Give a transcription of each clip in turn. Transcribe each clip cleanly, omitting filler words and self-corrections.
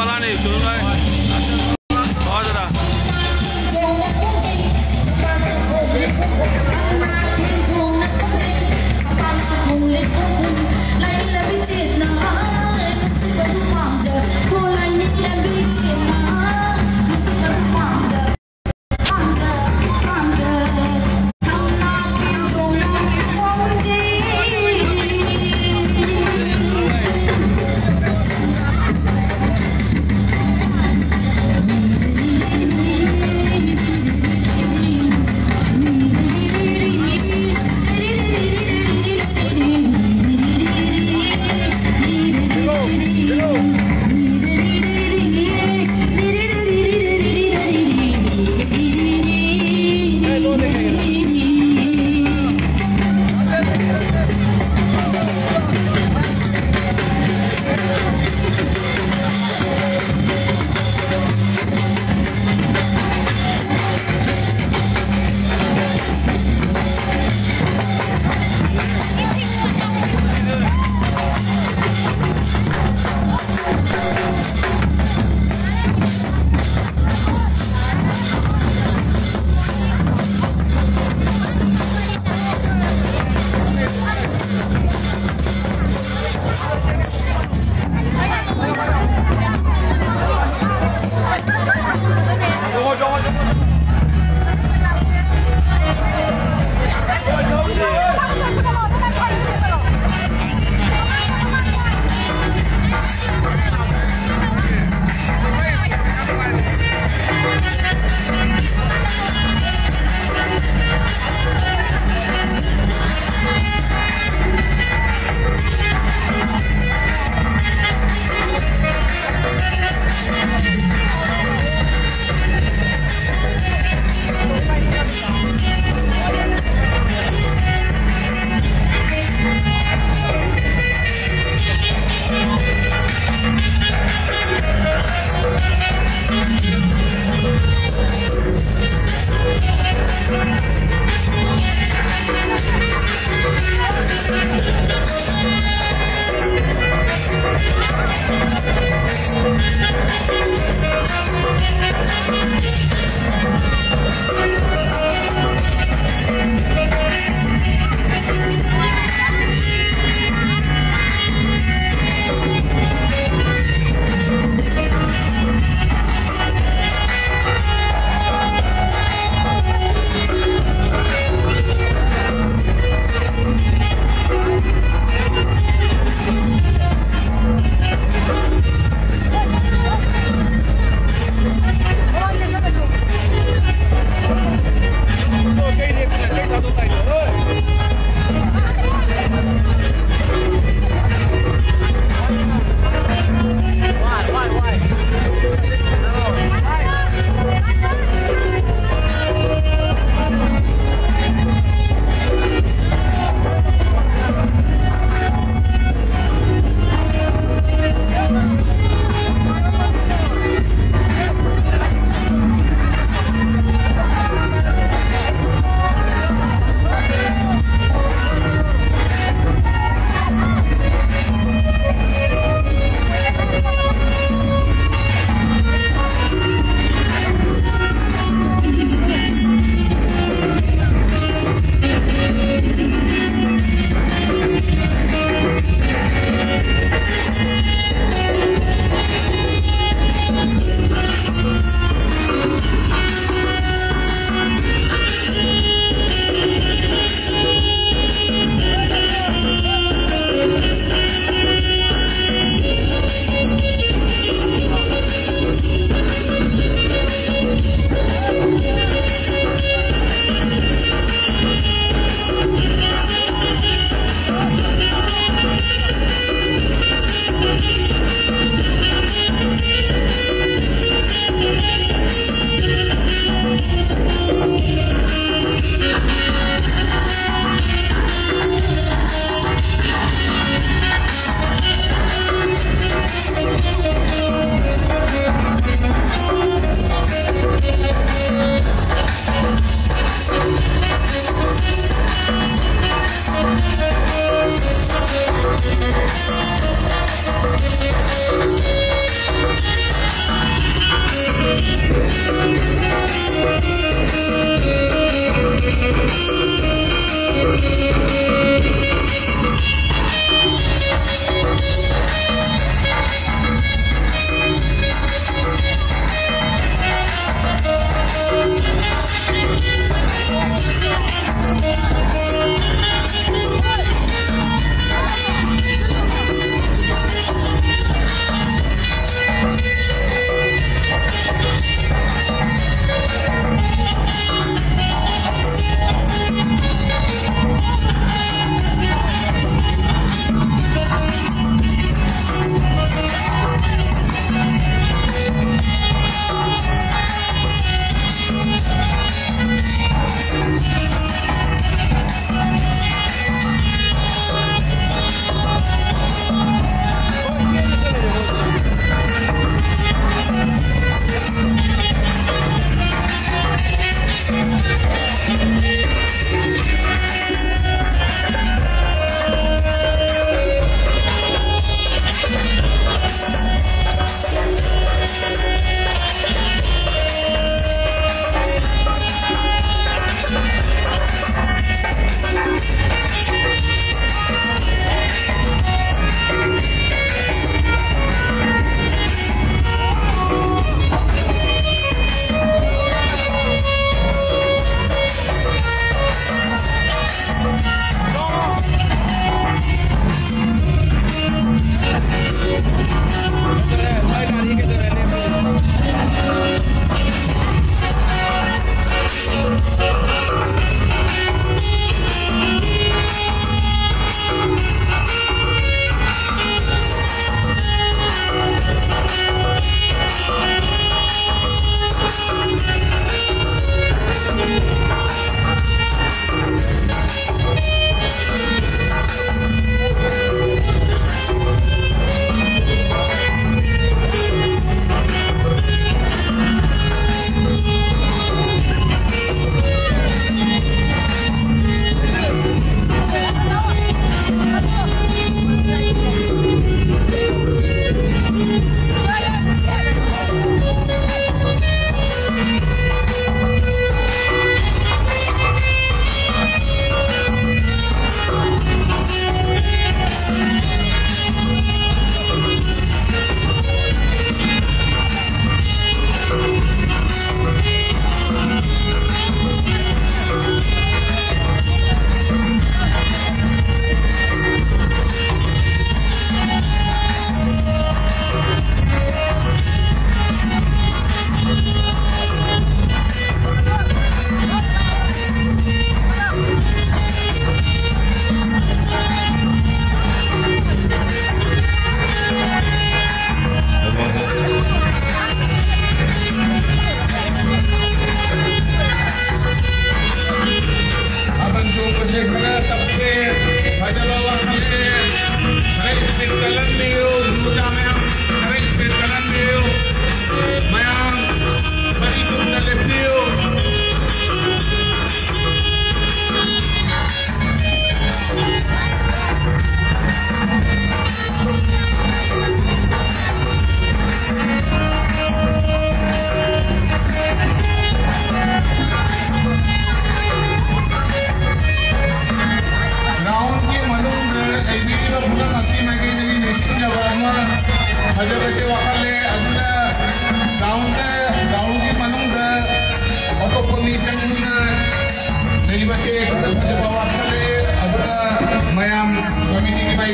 वाला नहीं शुरू में बहुत जरा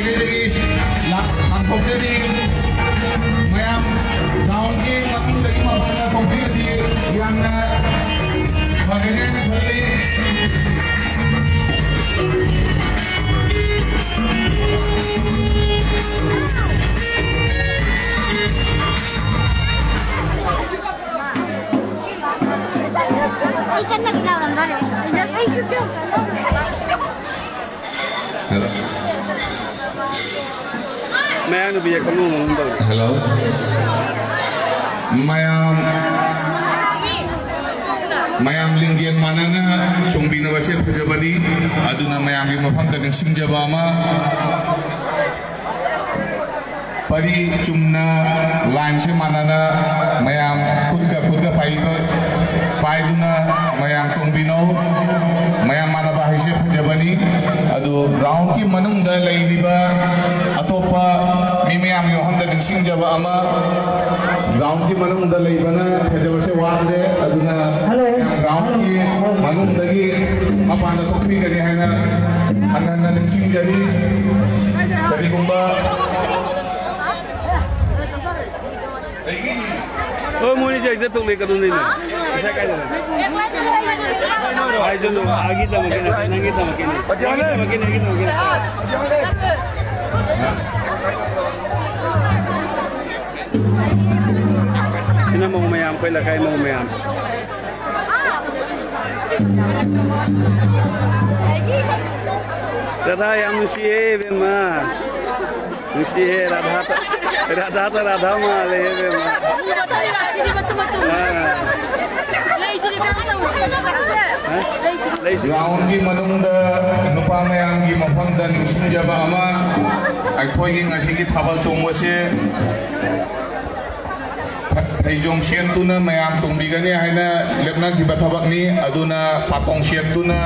माइकैदेखि लांथोक्चरी मयाम गाउँकी मतुंगदगी मफाना थोक्पिगदि यामना फगने खल्ली Hello. Mayam linggian manana chombina wase phajabani aduna mayamgi mafamda ningsingjaba ama pari chumna line se manana mayam khudga paiduna mayam chombino mayam mana bahise phajabani adu round ki manungda leidiba atopa mi mayamgi mafamda ningsingjaba ama round की मनुंग दलाई बना जब से वादे अदुना round की मनुंग दगी अपान तोपी करी है ना अन्ना निंसिंग जरी तरी गुम्बा ओ मोनी जाइए तो लेकर तो नहीं ऐसा क्या है आई जो आगे तक McCain Ina mau mayam kau lakai mau mayam. Radha yang musiye bema, musiye Radha male bema. Round की मनुंदा नुपा mayam की मफंदा निंसिंग जबा ama, aku ingin ngasih kita tabal congwa se. Hejong sian tuna mayam chongbigani haina lepna kiba thabak ni aduna patong sian tuna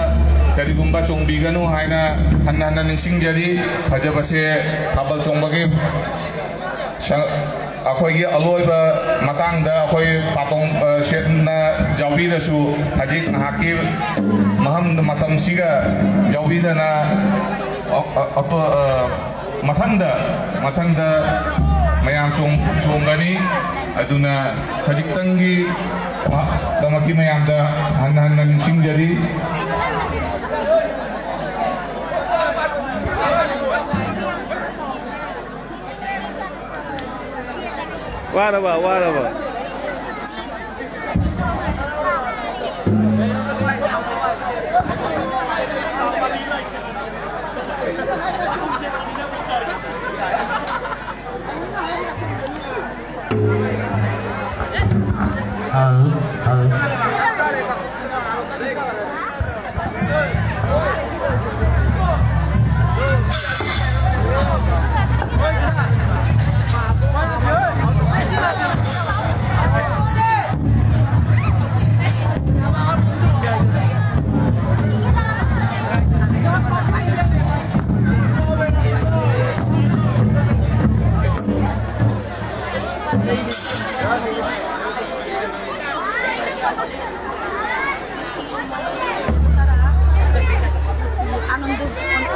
dari gumba chongbiganu haina hanna ningsing jari phajabase thabal chongbage akhoi gi aloiba matangda akhoi patong sianna jawi rasu hajik nahaki maham matam siga jawi dana auto matangda mayam chonggani aduna hajik tangi damaki mayam da hanna ningsing jari waraba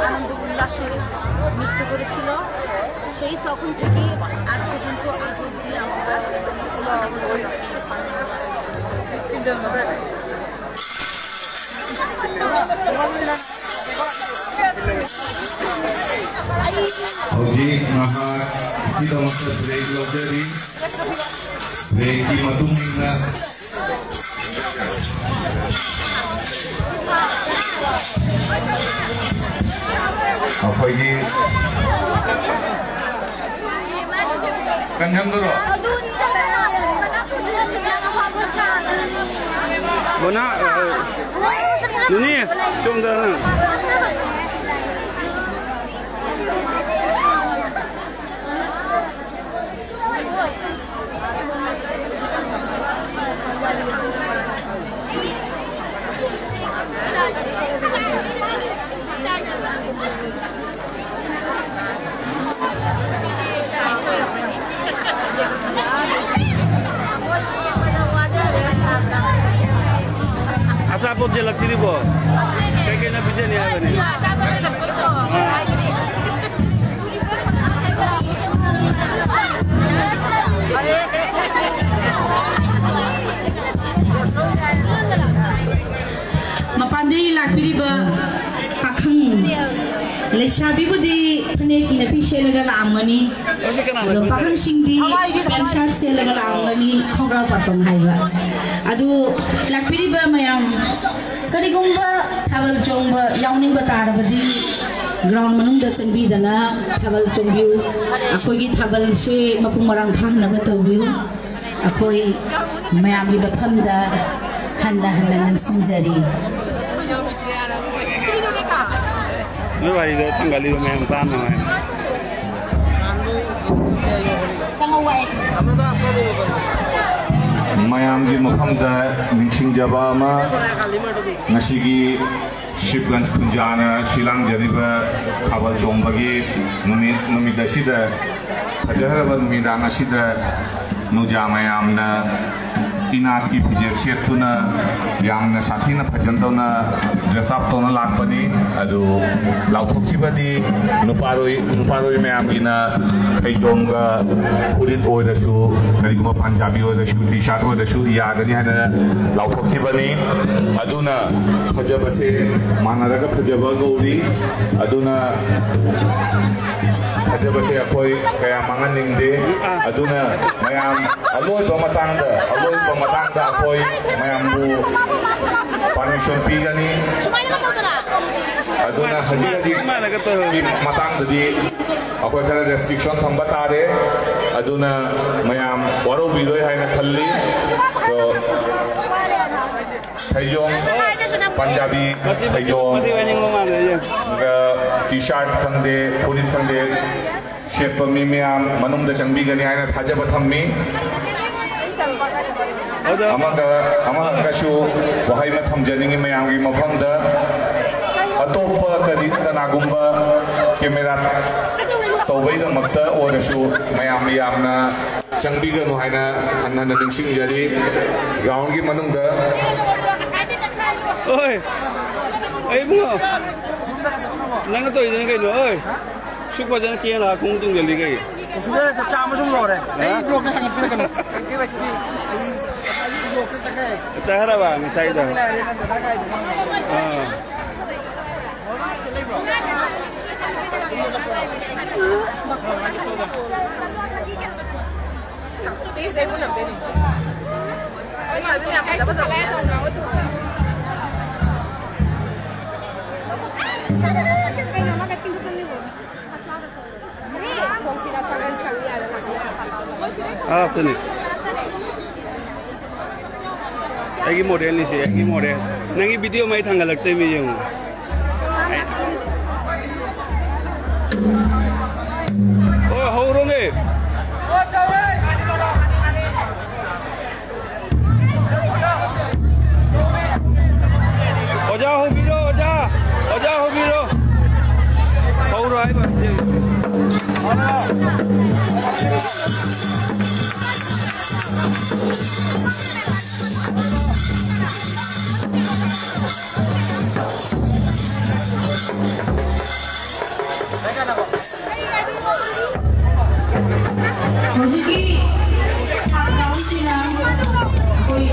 আনন্দ উল্লাসে নৃত্য করেছিল সেই তখন থেকে আজ পর্যন্ত আজ অবধি আমরা Hojik mahar kita masuk break lagi break di matungna apa ini kanjam dulu mana ini cuma Asapot je लगती नहीं वो, कहीं ना पीछे नहीं आया बने। lakpiriba pakhang lesabi budi phane ki napi selaga lamani ado pakhang singdi pensar selaga lamani khongra patong haiba adu lakpiriba mayam karigumba thabal chongba yawning ba tarbadi ground manung da changbi dana thabal chongbiu akoi gi thabal se mapung marang phang na tawbiu akoi mayam gi batham da handa handa nang sinjari Mấy bài đó thằng gái mẹ em tan rồi. mayam gi makham da ningching jaba ma ngasigi Shipganj Kunjana Shilang Jariba Abal Chombagi Numit Dashida Pajaraba Numidanga Shida Nujamayamna Inat ki Pijak Shetuna Yamna Sakina Pajantona Jasaptona Lakpani Adu Lautokibadi Nuparoi Mayamina Pajomga Pudit Oidasu Nariguma Punjabi Oidasu T-shirt Oidasu Yagani Hana Lautokibani Aduna Pajabase Manaraga Pajaba Gauri Aduna Pajabase Akoi Kaya Manganingde Aduna Mayam Aloy Pamatanda Akoi Mayam Bu Permission Pigani Aduna Haji Matang di Akoi Kara restriction Tambatare Aduna Mayam Waro Biloi Haina Khalli So Thayong Punjabi Thayong T-shirt Pangde Pudit Pangde Shape Pami Mayam Manung da Changbi Gani Haina Thajaba Thammi Amaga Shu Wahaima Thamjaningi Mayam Gi Mafamda Atopa Kadi Kanagumba Camera Tawai da Makta Oirashu Mayam Yamna Changbi Ganu Haina Hanna Ningsing Jari Ground Gi Manung da Ôi, ấy bố, nắng tôi đến cái nữa ơi, suốt qua trên kia là cũng tung tiền đi cái. Suốt đây là chạm vào trong lò đấy, ấy luộc cái hàng cái cần cái bạch chi, luộc cái cái. Trái ra bà, người say rồi. Ah, sini. Lagi model ni sih, lagi model. Nanti video mai tanggal lagi tu yang. Oh, haurong ni. Oja hobi lo, oja hobi lo. Haurong ay ba? Hojiki ground sina koi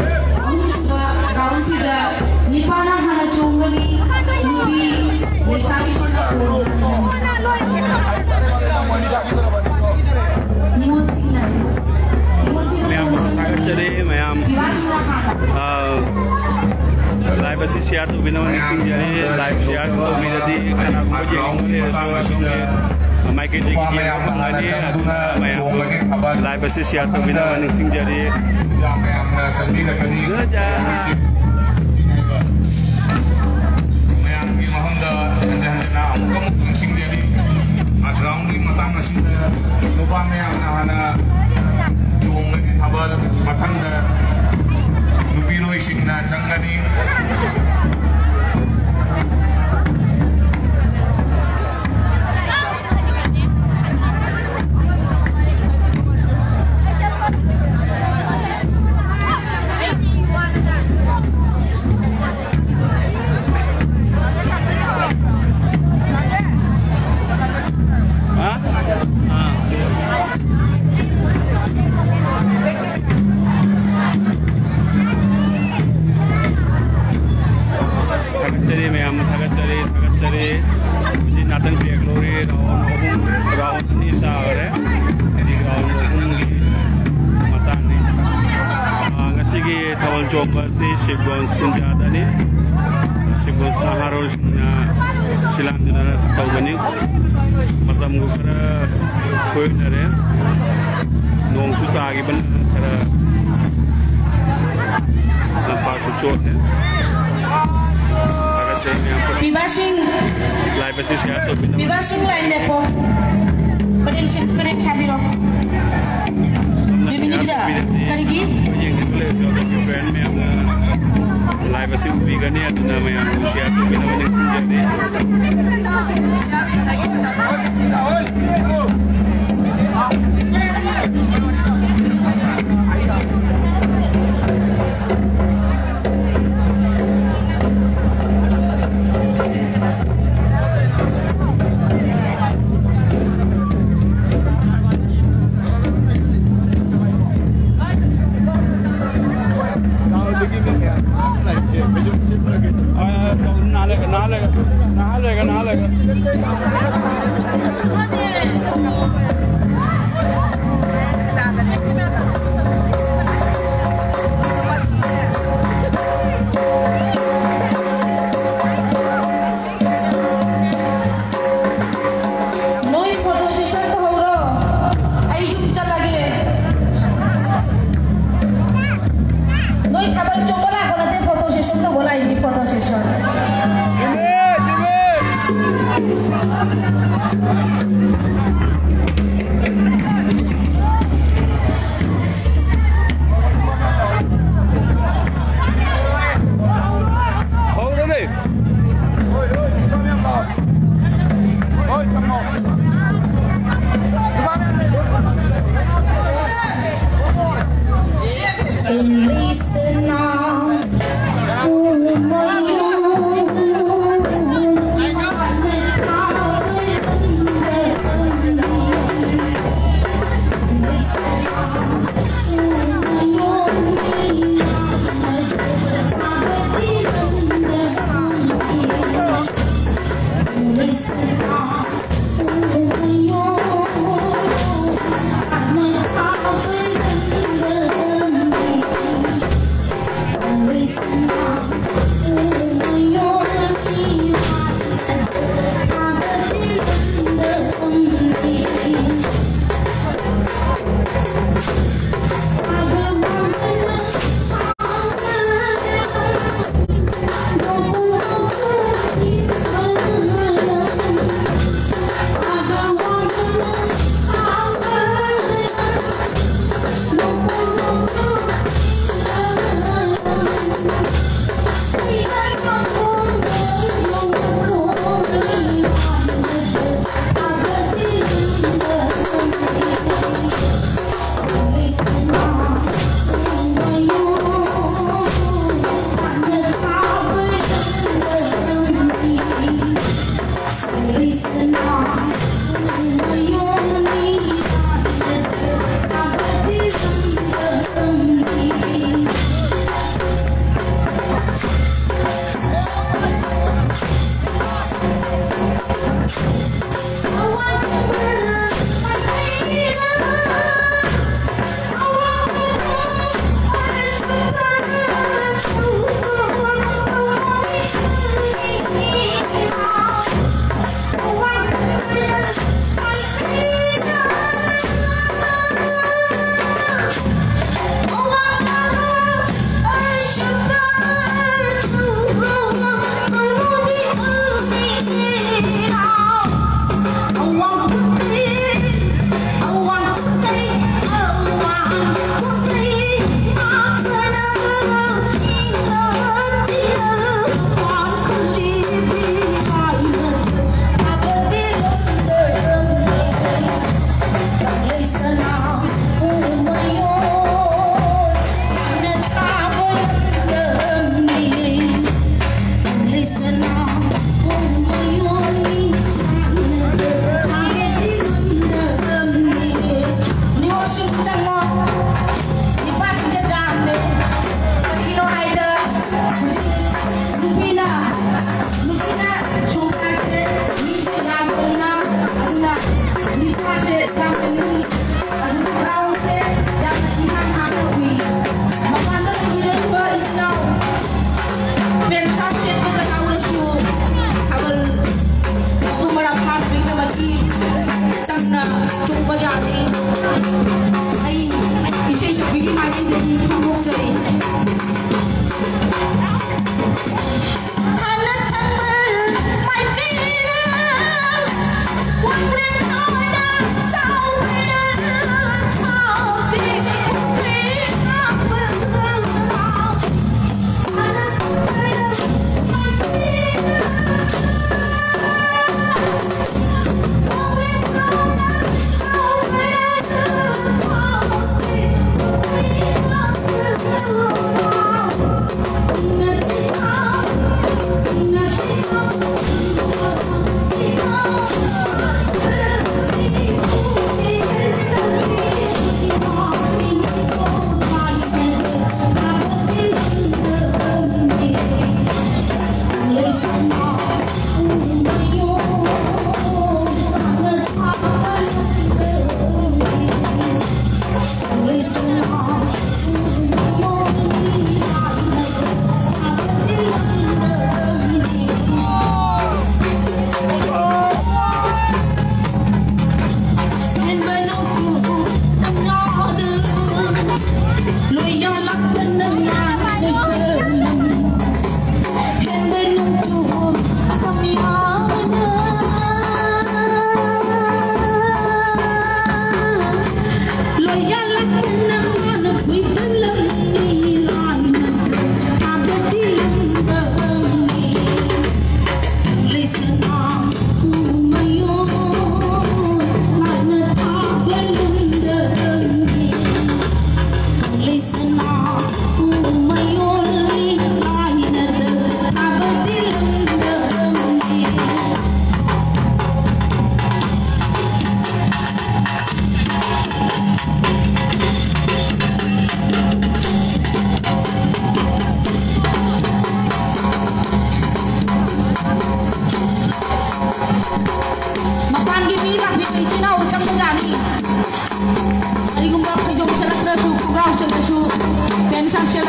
ground sida nipana hana chongani nubi nesari sona Jadi mayam live basi share tu bina mani sing jadi live share tu bina di kana muji ngomong so mai ke digi dia ngani mayam live basi share tu bina mani sing jadi mayam na changbi ka kani mayam gi mahamda na amukam sing jadi ground gi matang asida lupa mayam na hana Jumani Habal Matanda Nupiro Ishina Changani Coba si Shibons Punjada ni Shibons harus silang dina tahu bani matam gukara koi nare nong suta agi ban kara nampak sucot ni Bibasing live si siya tu Bibasing lain depo Keren sabiro Ini kita kali ini yang boleh jodoh friend me yang live si ubi gani ada nama yang usia tu bina banyak senjata. Listen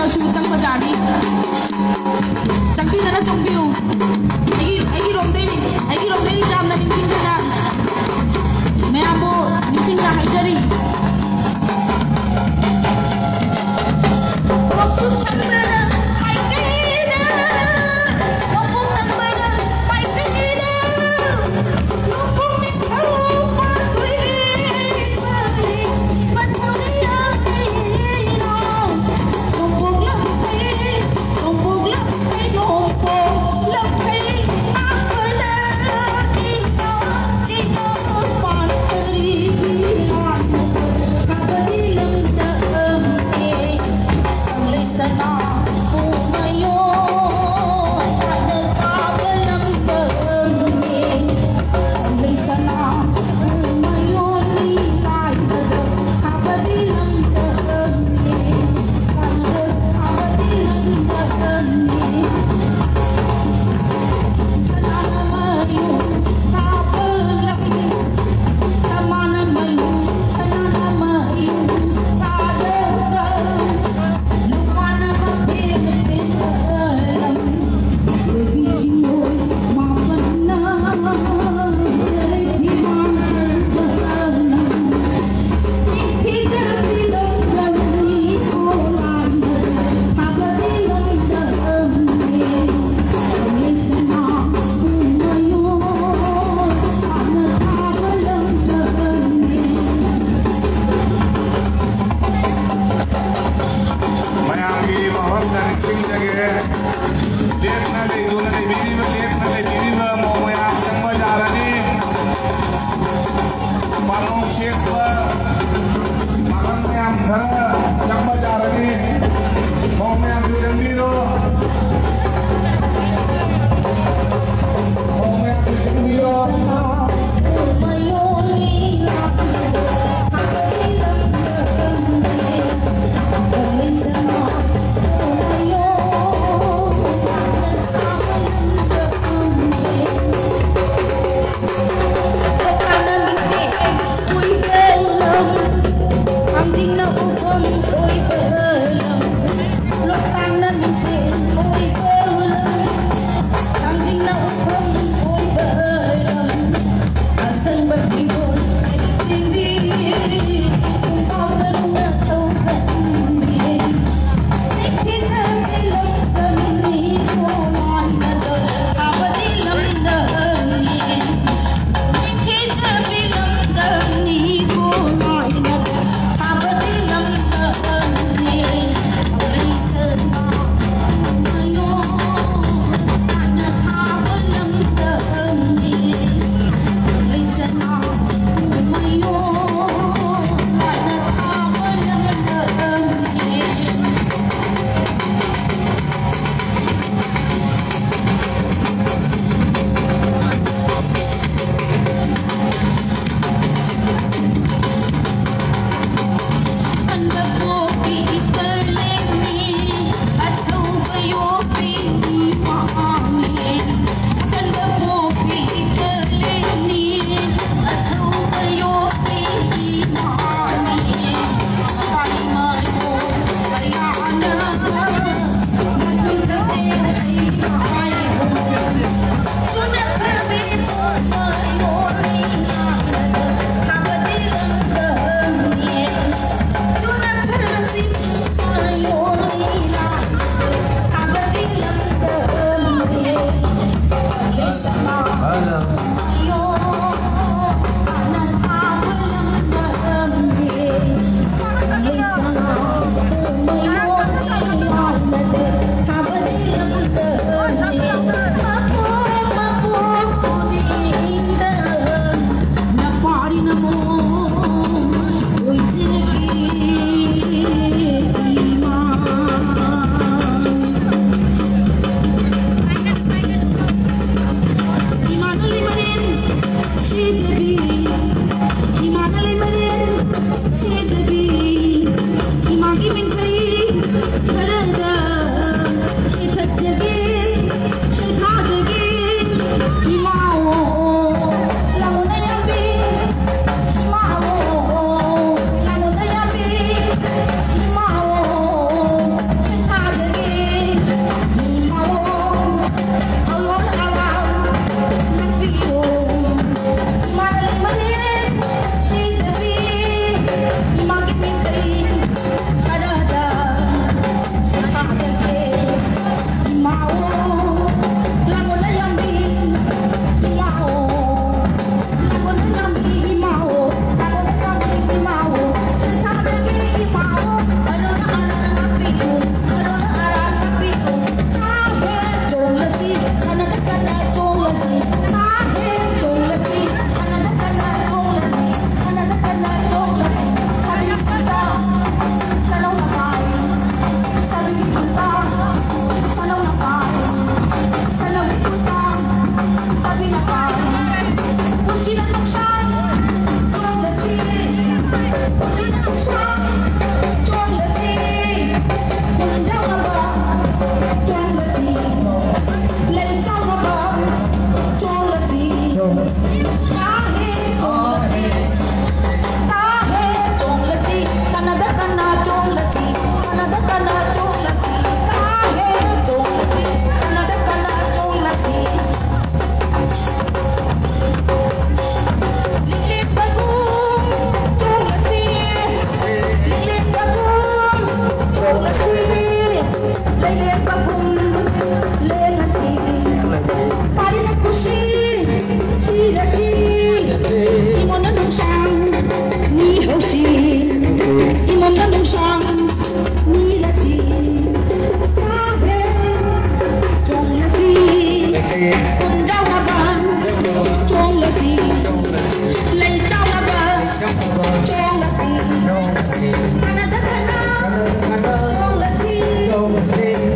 su chang bajari changpi na chongbiu ai romdei jam na ning chingna me abo ning na haijari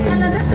Canada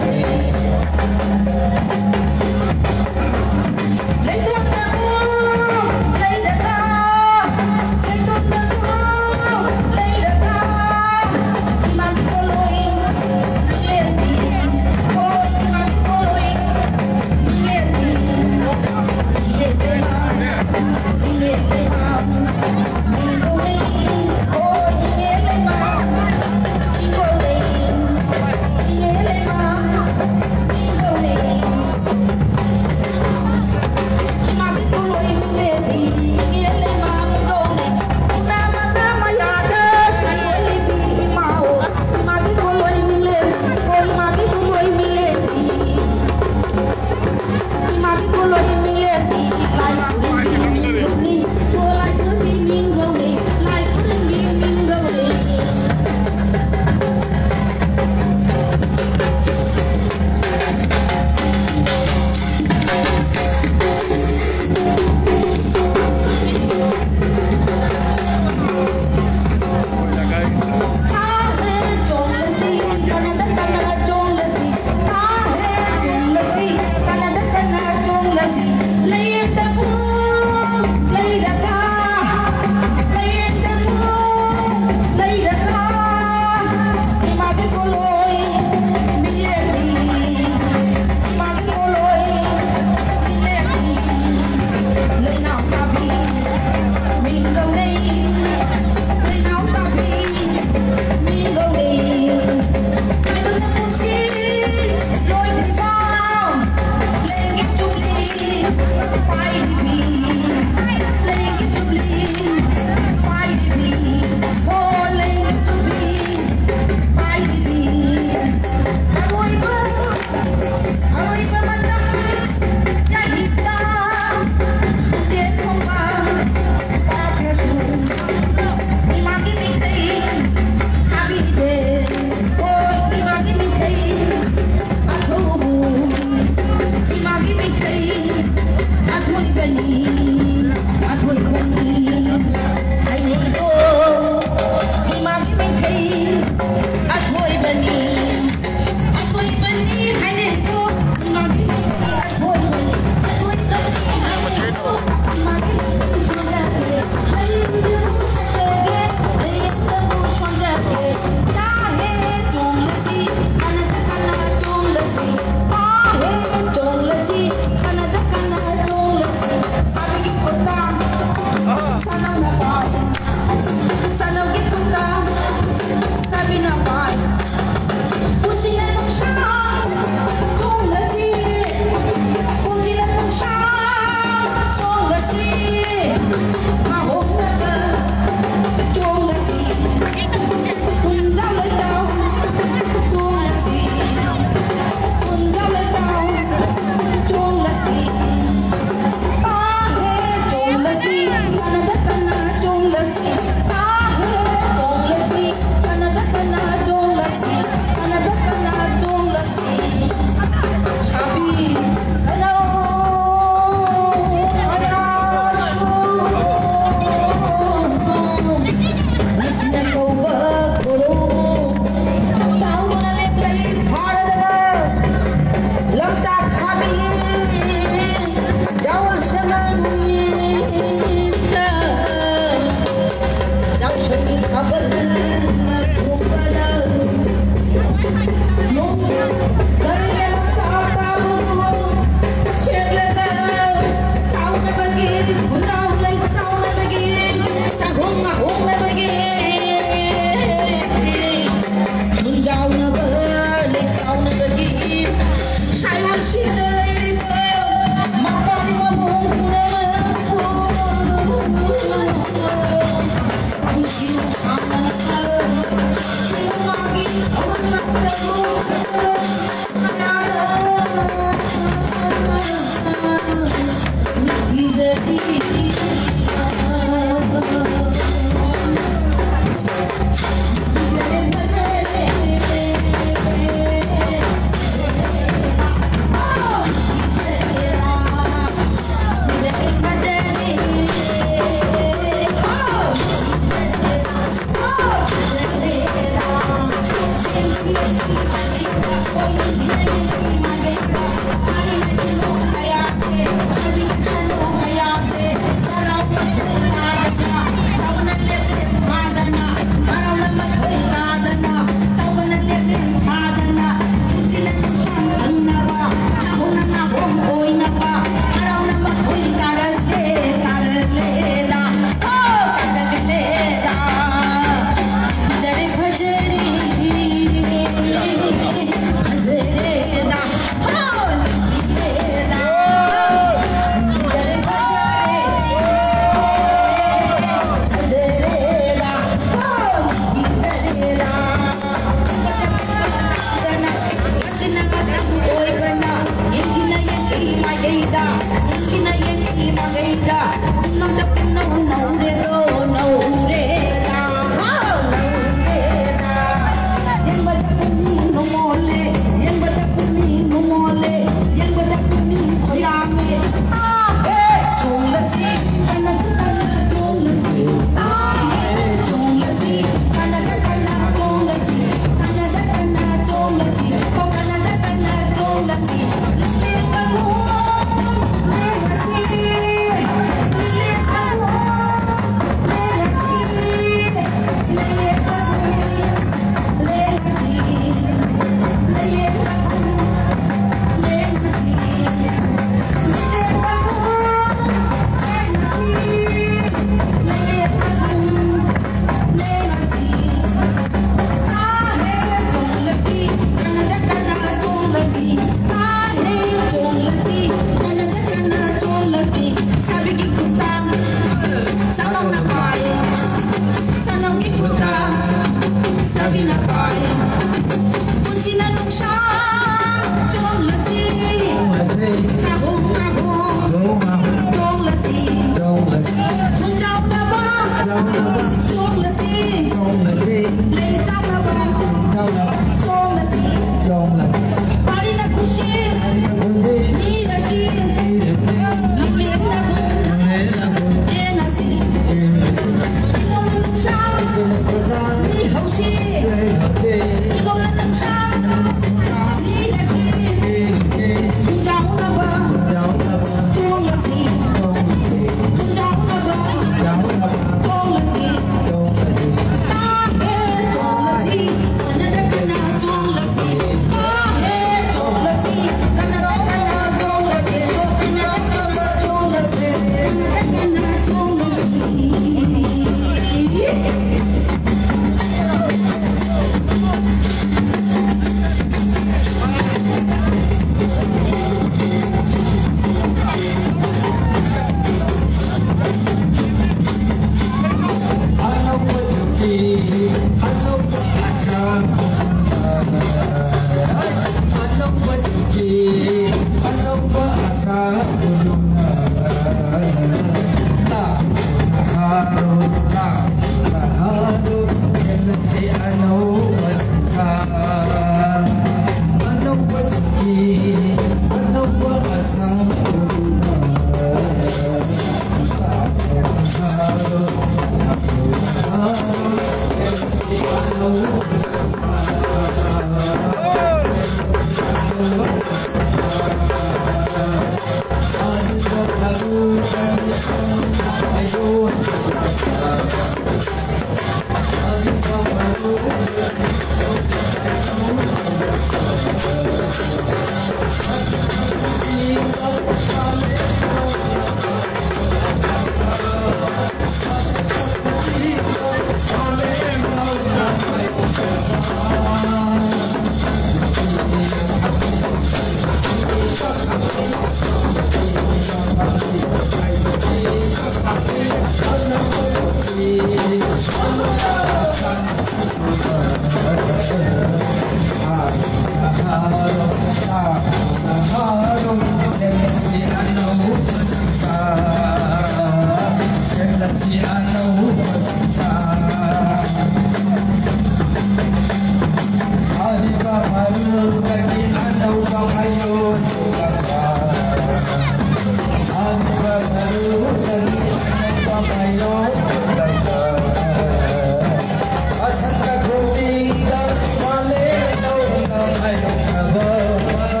I don't have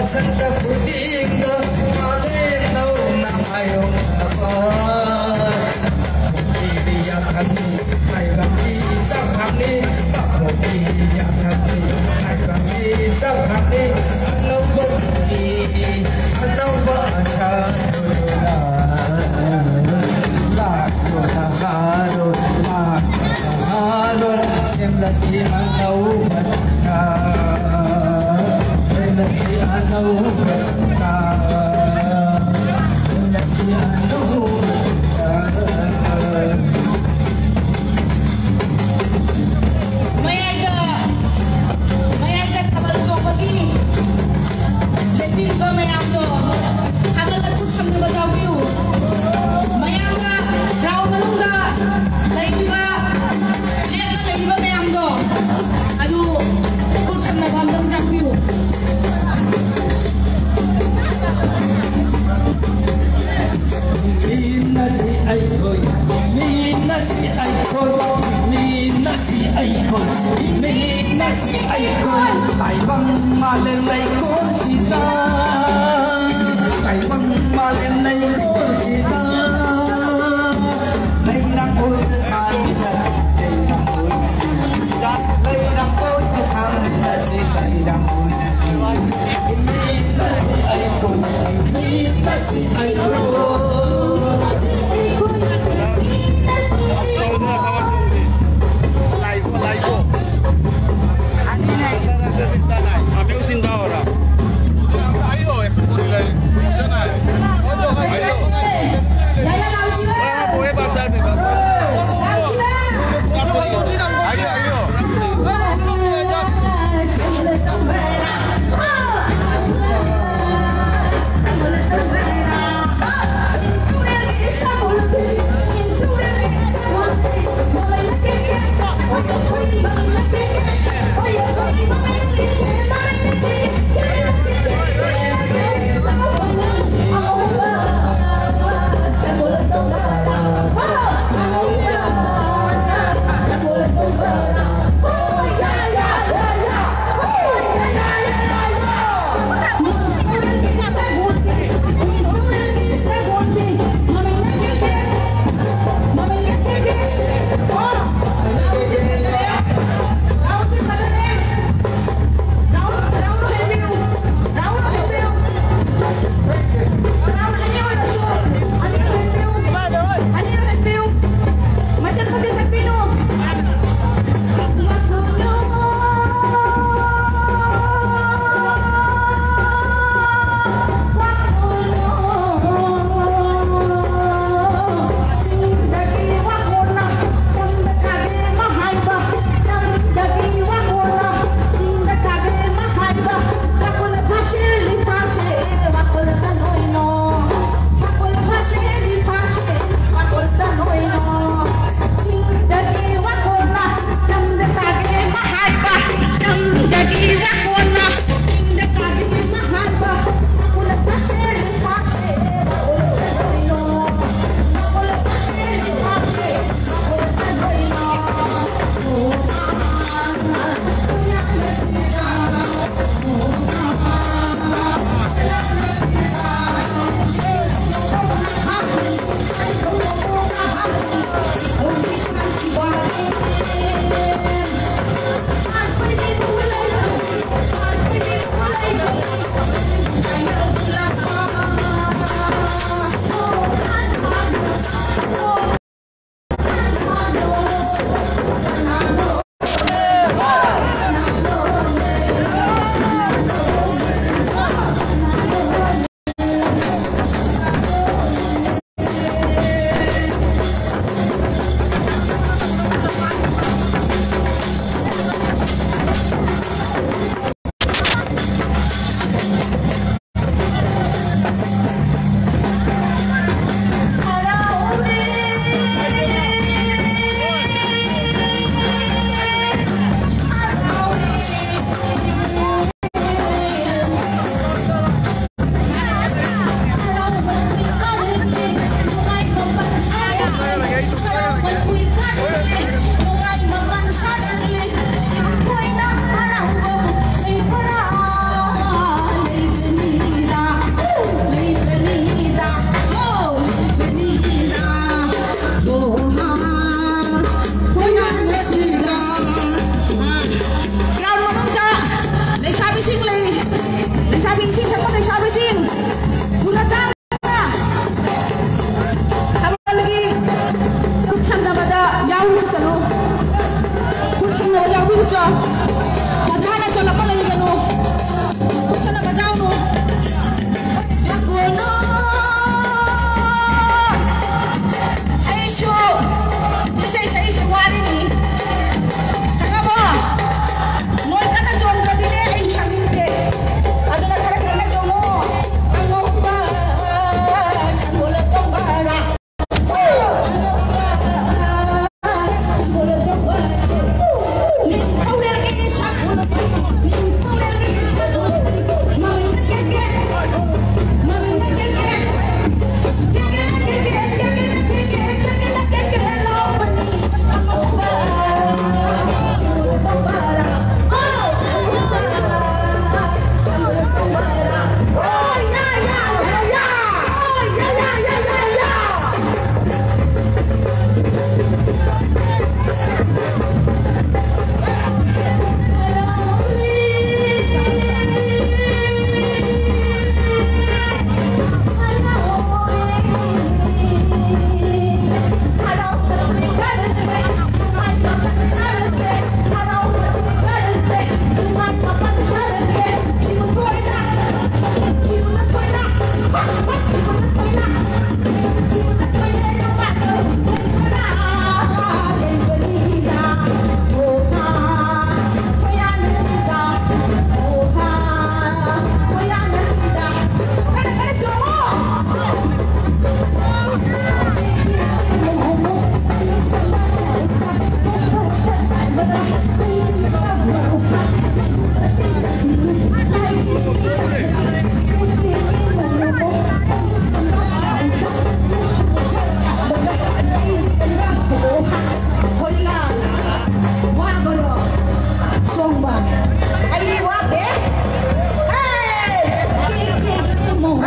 Santa Putinga, Male no Namayo Napa. Mokiya Kani, Kaibangi Sakani, Mokiya Kani, Kaibangi Sakani, Anobaki, Anobasa, La Haro, La Haro, Simla Simano, Masa. Let's Ayo.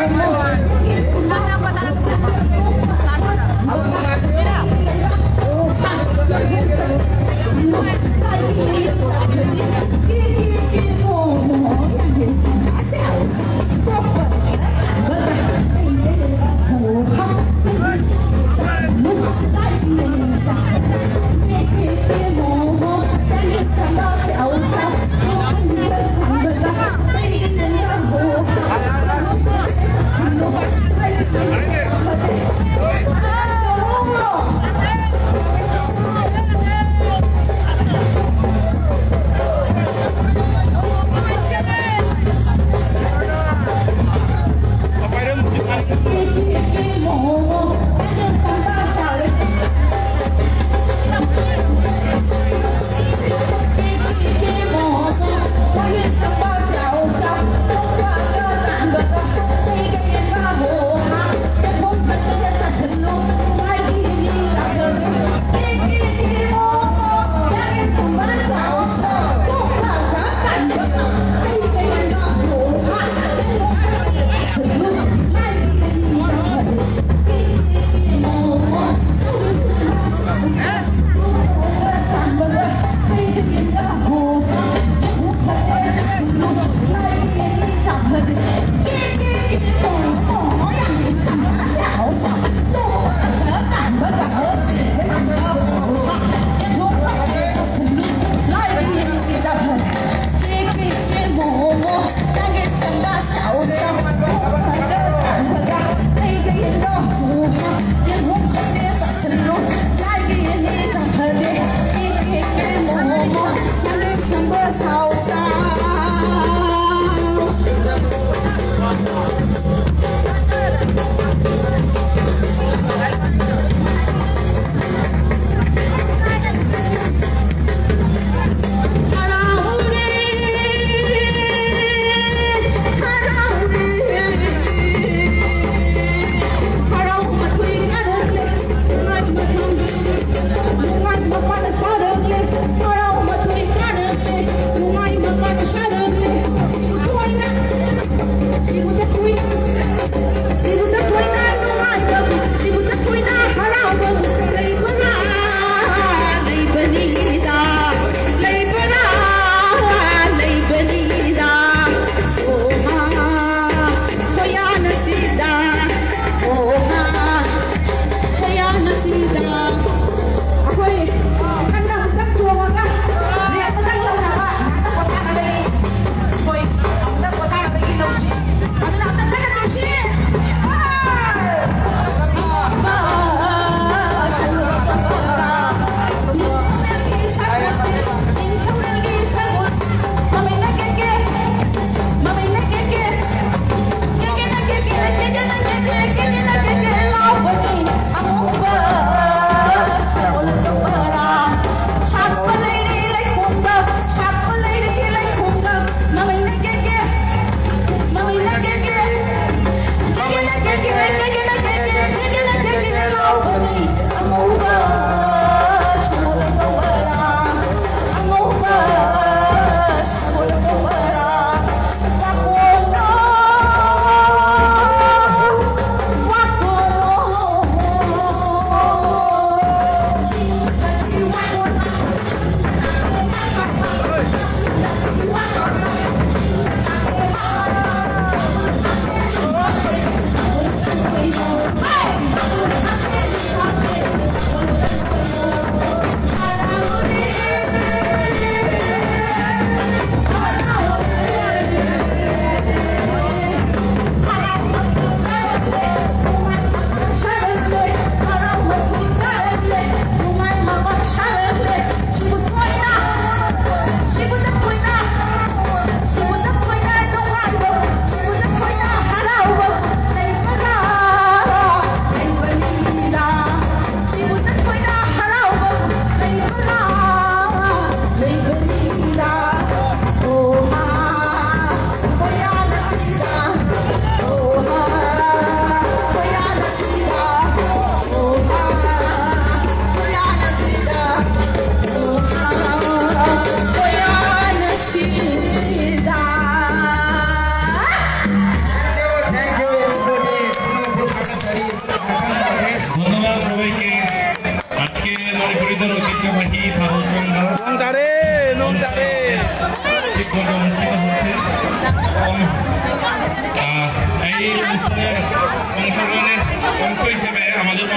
Hãy subscribe cho kênh Ghiền Mì Gõ để không bỏ lỡ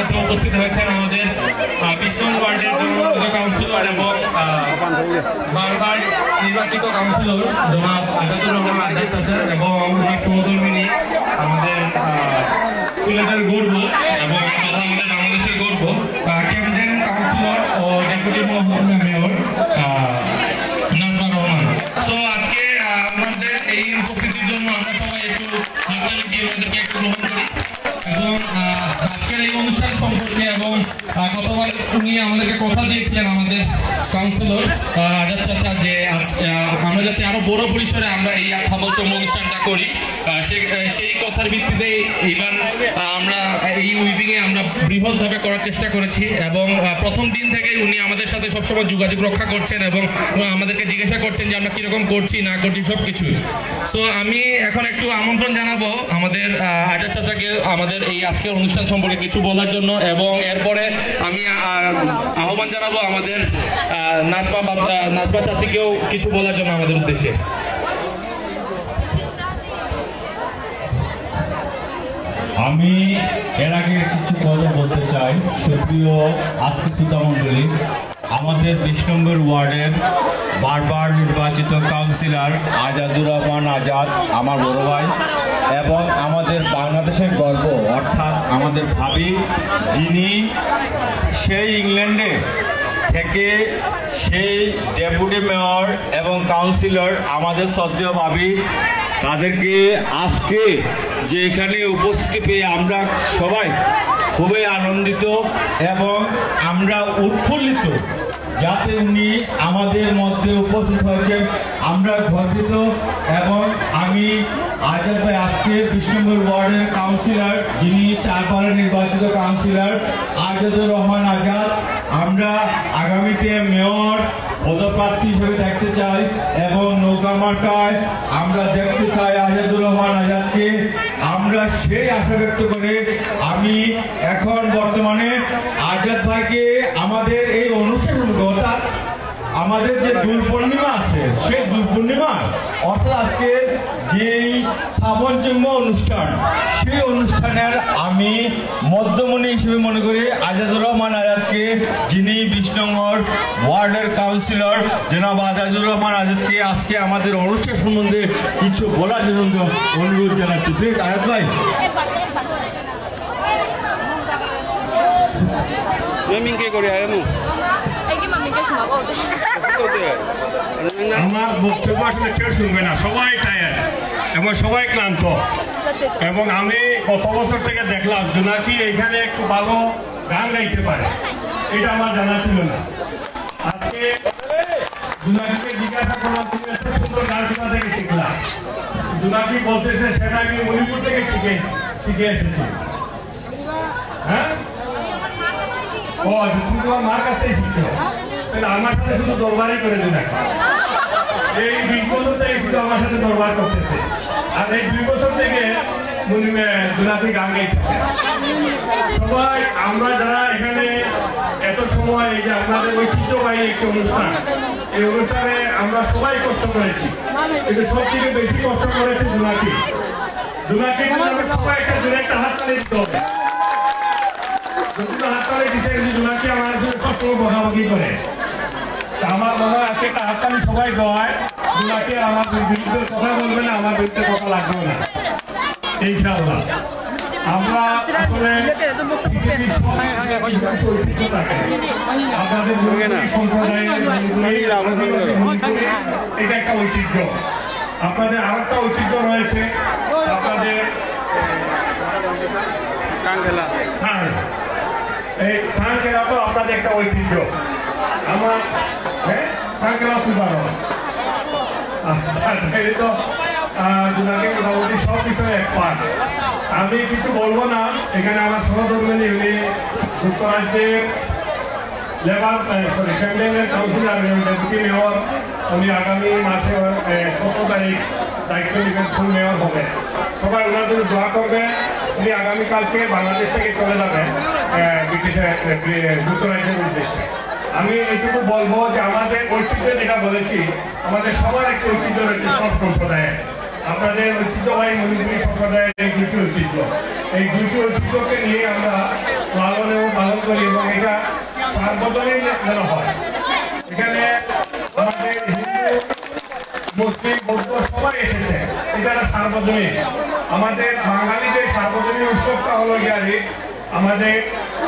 মধ্যে উপস্থিত হয়েছেন আমাদের 20 নং ওয়ার্ডের জনপ্রতিনিধি কাউন্সিলর এবং বারবার নির্বাচিত কাউন্সিলর জনাব আজাদুর রহমান আজাদ চাচা এবং সহধর্মিনী আমাদের সিলেটের গর্ব এবং আমাদের বাংলাদেশের গর্ব ক্যাপ্টেন কাউন্সিলর ও ডেপুটি মেয়র নাজমা রহমান। সো আজকে আমাদের এই উপস্থিতির জন্য আমরা সবাই একটু হাততালি দিয়ে ওদেরকে একটু গ্রহণ করি এবং আজকের এই অনুষ্ঠান সম্পর্কে এবং গতবার উনি আমাদেরকে কথা দিয়েছিলেন আমাদের কাউন্সিলর আজাদ চাচা যে আমরা যাতে আরো বড় পরিসরে আমরা এই থাবলচম অনুষ্ঠানটা করি সেই কথার ভিত্তিতে এইবার আমরা এই উইভিংয়ে আমরা বৃহৎভাবে করার চেষ্টা করেছি এবং প্রথম দিন থেকেই উনি আমাদের সাথে সবসময় যোগাযোগ রক্ষা করছেন এবং আমাদেরকে জিজ্ঞাসা করছেন যে আমরা কিরকম করছি না করছি সবকিছু। সো আমি এখন একটু আমন্ত্রণ জানাবো আমাদের আজাদ চাচাকে আমাদের এই আজকের অনুষ্ঠান সম্পর্কে কিছু বলার জন্য এবং এরপরে আমি আহ্বান জানাবো আমাদের নাজমা চাচিকেও কিছু বলার জন্য আমাদের উদ্দেশ্যে। আমি এর আগে কিছু কথা বলতে চাই। সুপ্রিয় আজকে শ্রোতামণ্ডলী, আমাদের 20 নম্বর ওয়ার্ডের বারবার নির্বাচিত কাউন্সিলর আজাদুর রহমান আজাদ আমার বড় ভাই এবং আমাদের বাংলাদেশের গর্ব অর্থাৎ আমাদের ভাবি, যিনি সেই ইংল্যান্ডে থেকে সেই ডেপুটি মেয়র এবং কাউন্সিলর আমাদের শ্রদ্ধেয় ভাবি, তাদেরকে আজকে যে এখানে উপস্থিতি পেয়ে আমরা সবাই খুবই আনন্দিত এবং আমরা উৎফুল্লিত যাতে উনি আমাদের মধ্যে উপস্থিত হয়েছেন, আমরা গর্বিত। এবং আমি আজাদ ভাই আজকে 20 নম্বর ওয়ার্ডের কাউন্সিলর, যিনি 4 বারে নির্বাচিত কাউন্সিলর আজাদুর রহমান আজাদ, আমরা আগামীতে মেয়র পদপ্রার্থী হিসেবে দেখতে চাই এবং নৌকা মার্কায় আমরা দেখতে চাই আজাদুর রহমান আজাদকে। আমরা সেই আশা ব্যক্ত করে আমি এখন বর্তমানে আজাদ ভাইকে আমাদের এই অনুষ্ঠান অর্থাৎ আমাদের যে দোল পূর্ণিমা আছে সেই দোল পূর্ণিমা অর্থাৎ আজকে যেই থাবলচম অনুষ্ঠান সেই অনুষ্ঠানের আমি মধ্যমণি হিসেবে মনে করি আজাদুর রহমান আজাদকে, যিনি 20 নম্বর ওয়ার্ডের কাউন্সিলর জনাব আজাদুর রহমান আজাদকে আজকে আমাদের অনুষ্ঠান সম্বন্ধে কিছু বলার জন্য অনুরোধ জানাচ্ছি। প্লিজ আজাদ ভাই। আমার বক্তব্য আসলে কেউ শুনবে না, সবাই টায়ার্ড এবং সবাই ক্লান্ত এবং আমি গত বছর থেকে দেখলাম জোনাকি এইখানে একটু ভালো গান গাইতে পারে, এটা আমার জানা ছিল না। আজকে জোনাকিকে জিজ্ঞাসা করলাম তুমি এত সুন্দর গান কোথা থেকে শিখলাম, জোনাকি বলতেছে সেটা আমি মণিপুর থেকে শিখে এসেছি। হ্যাঁ, ও তুমি তোমার মার কাছ থেকে শিখছো, আমার সাথে শুধু দরবারই করে দিন। এই 20 বছর থেকে শুধু আমার সাথে দরবার করতেছে আর এই 2 বছর থেকে জোনাকি গান গাইতেছে। সবাই আমরা যারা এখানে এত সময় এই যে আপনাদের ঐতিহ্যবাহী একটি অনুষ্ঠান, এই অনুষ্ঠানে আমরা সবাই কষ্ট করেছি, কিন্তু সব থেকে বেশি কষ্ট করেছে জোনাকি। জোনাকি সবাই একটা হাততালি দিতে হবে। হাততালি দিতে জোনাকি আমার সবসময় বকাবকি করে, আমার মনে হয় আজকে একটা হাততালি সবাই দেওয়ায় জোনাকি আমার বিরুদ্ধে কথা বলবে না, আমার বিরুদ্ধে কথা লাগবে না ইনশাআল্লাহ। আমরা আসলে আপনাদের সম্প্রদায়ের এটা একটা ঐতিহ্য, আপনাদের আর একটা ঐতিহ্য রয়েছে, আপনাদের এই ধান খেলা তো আপনাদের একটা ঐতিহ্য। আমার ধান খেলা খুব ভালো, তো জোনাকি মোটামুটি সব বিষয়ে এক্সপার্ট। আমি কিছু বলবো না, এখানে আমার সহধর্মিনী উনি যুক্তরাজ্যের ক্যান্টনমেন্ট কাউন্সিলর ডেপুটি মেয়র, উনি আগামী মাসে 17 তারিখ দায়িত্ব নিবেন, ফুল মেয়র হবে। সবাই ওনার জন্য দোয়া করবে। উনি আগামীকালকে বাংলাদেশ থেকে চলে যাবেন যুক্তরাজ্যের উদ্দেশ্যে। আমি এইটুকু বলবো যে আমাদের ঐতিহ্য যেটা বলেছি, আমাদের সবার একটি ঐতিহ্য রয়েছে সব সম্প্রদায়ের। আপনাদের ঐতিহ্যবাহী মণিপুরী সম্প্রদায়ের এই 2টি ঐতিহ্য, এই 2টি ঐতিহ্যকে নিয়ে আমরা লালনের করি এবং এটা সার্বজনীন যেন হয়। এখানে আমাদের হিন্দু মুসলিম বৌদ্ধ সবাই এসেছে, এটা একটা সার্বজনীন। আমাদের বাঙালিদের সার্বজনীন উৎসবটা হলো গিয়ে আমাদের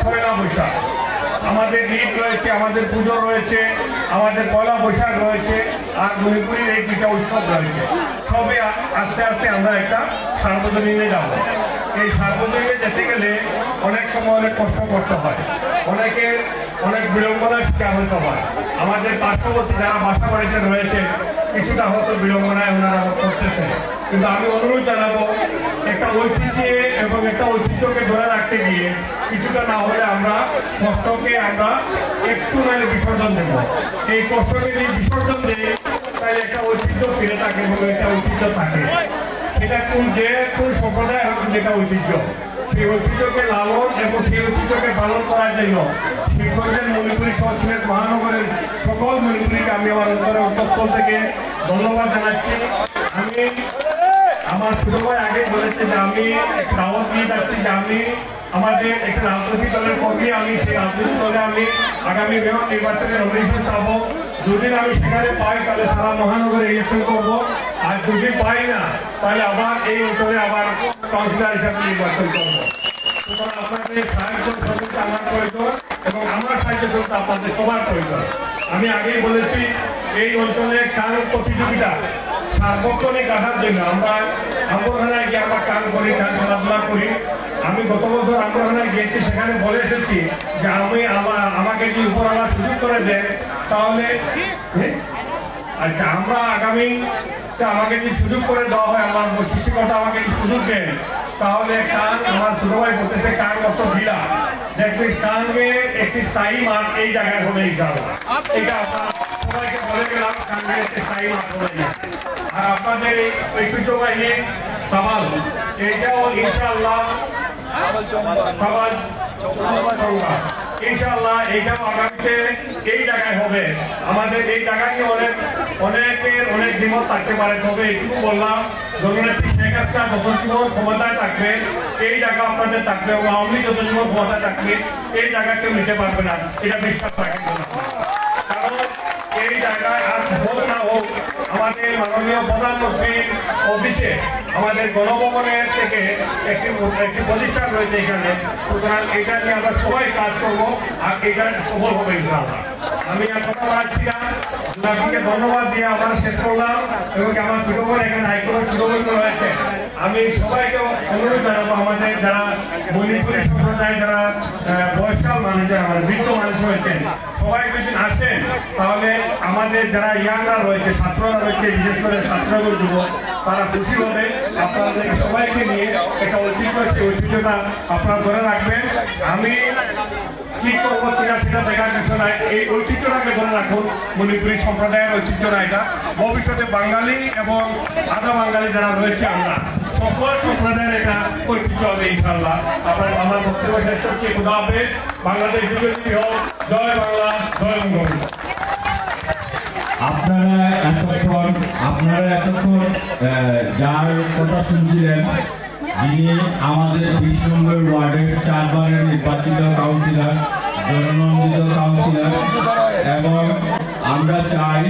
পয়লা বৈশাখ, আমাদের ঈদ রয়েছে, আমাদের পুজো রয়েছে, আমাদের পয়লা বৈশাখ রয়েছে, আর মণিপুরের এই দুটা উৎসব রয়েছে। সবে আস্তে আস্তে আমরা একটা সার্বজনীনে যাব। এই সার্বজনীনে যেতে গেলে অনেক সময় অনেক কষ্ট করতে হয়, অনেকের অনেক বিড়ম্বনার শিকার হতে হয়। আমাদের পার্শ্ববর্তী যারা বাসা বাড়িতে রয়েছে কিছুটা হয়তো বিড়ম্বনায় ওনারা করতেছে, কিন্তু আমি অনুরোধ জানাবো একটা ঐতিহ্যে এবং একটা ঐতিহ্যকে ধরে রাখতে গিয়ে কিছুটা না হলে আমরা কষ্টকে আমরা একটু নাহলে বিসর্জন দেব। এই কষ্টকে যদি বিসর্জন দেয় তাই একটা ঐতিহ্য ফিরে থাকে এবং একটা ঐতিহ্য থাকে। সেটা কোন সম্প্রদায় হোক যেটা ঐতিহ্য, সেই ঐতিহ্যকে লালন এবং সেই ঐতিহ্যকে পালন করার জন্য শিক্ষকদের মণিপুরী সচিবের মহানগরের সকল মণিপুরীকে আমি আমার অন্তরের অন্তঃস্থল থেকে ধন্যবাদ জানাচ্ছি। আমি আমার ছোট ভাই আগে বলেছে যে আমি দাওয়াত দিয়ে যাচ্ছি যে আমি আমাদের একটা রাজনৈতিক দলের কর্মী, আমি সেই রাজনৈতিক দলে আমি আগামী মেয়র নির্বাচনে নমিনেশন চাবো। যদি আমি সেখানে পাই তাহলে সারা মহানগরে ইলেকশন করবো, আর যদি পাই না তাহলে আবার এই অঞ্চলে আবার কাউন্সিলর হিসাবে নির্বাচন করবো। সুতরাং আপনাদের সাহায্য সহযোগিতা আমার প্রয়োজন এবং আমার সাহায্য সহযোগিতা আপনাদের সবার প্রয়োজন। আমি আগেই বলেছি এই অঞ্চলে কান প্রতিযোগিতা সার্বক্ষণিক আসার জন্য আমরা আম্বরখানায় গিয়ে আমরা কান করি, কান খেলাধুলা করি। আমি গত বছর আম্বরখানায় গিয়েছি, সেখানে বলে এসেছি যে আমাকে যদি উপরওয়ালা সুযোগ করে দেন তাহলে আচ্ছা আমরা আগামী আমাকে যদি সুযোগ করে দেওয়া হয়, আমার শিক্ষকতা আমাকে যদি সুযোগ দেন তাহলে কান আমার ছোট ভাই বলতেছে কান কত ঢিলা দেখবে, কানকে একটি স্থায়ী মাঠ এই জায়গায় হবে ইনশাআল্লাহ। এটা আমরা সবাইকে বলে গেলাম কানকে একটি স্থায়ী মাঠ হবে। আর আপনাদের এই ঐতিহ্যবাহী কামাল এইটাও ইনশাআল্লাহ ইনশাআল্লাহ এইটাও আগামীতে এই জায়গায় হবে। আমাদের এই জায়গা নিয়ে অনেক দ্বিমত থাকতে পারে, তবে এইটুকু বললাম জননেত্রী শেখ হাসিনা যত জীবন ক্ষমতায় থাকবে এই জায়গা আপনাদের থাকবে, এবং আওয়ামী লীগ যত জীবন ক্ষমতায় থাকবে এই জায়গা কেউ নিতে পারবে না, এটা বিশ্বাস রাখেন। কারণ এই জায়গায় আর হোক না হোক আমাদের মাননীয় প্রধানমন্ত্রীর অফিসে আমাদের গণভবনের থেকে একটি প্রতিষ্ঠান রয়েছে এখানে। সুতরাং এটা নিয়ে আমরা সবাই কাজ করবো আর এটা সফল হবে ইনশাআল্লাহ। আমি আর কথা বাড়াচ্ছি না, আপনাকে ধন্যবাদ দিয়ে আমরা শেষ করলাম এবং আমার ছোট বোন এখানে হাইকোর্টের ছোট বোন রয়েছে। আমি সবাইকে অনুরোধ জানাবো আমাদের যারা মণিপুরী সম্প্রদায় যারা বয়স্কাল মানুষ আমাদের বৃদ্ধ মানুষ রয়েছেন সবাই যদি আসেন তাহলে আমাদের যারা ইয়াংরা রয়েছে ছাত্ররা রয়েছে বিশেষ করে ছাত্রগুলো যুবক তারা খুশি হবে। আপনাদের সবাইকে নিয়ে একটা ঐতিহ্য সেই ঐতিহ্যটা আপনারা ধরে রাখবেন। আমি কি করবো কিনা সেটা দেখার বিষয় নয়, এই ঐতিহ্যটাকে ধরে রাখুন। মণিপুরী সম্প্রদায়ের ঐতিহ্যটা এটা ভবিষ্যতে বাঙালি এবং আধা বাঙালি যারা রয়েছে আমরা সকল সম্প্রদায়ের এটা ঐতিহ্য হবে ইনশাআল্লাহ। আপনার আমার বক্তব্য শেষ করছি। খুদা হাফেজ। বাংলাদেশ বিজয়ী হোক। জয় বাংলা, জয় বঙ্গবন্ধু। আপনারা এতক্ষণ যার কথা শুনছিলেন যিনি আমাদের 20 নম্বর ওয়ার্ডের 4 বারের নির্বাচিত কাউন্সিলর, জননন্দিত কাউন্সিলর, এবং আমরা চাই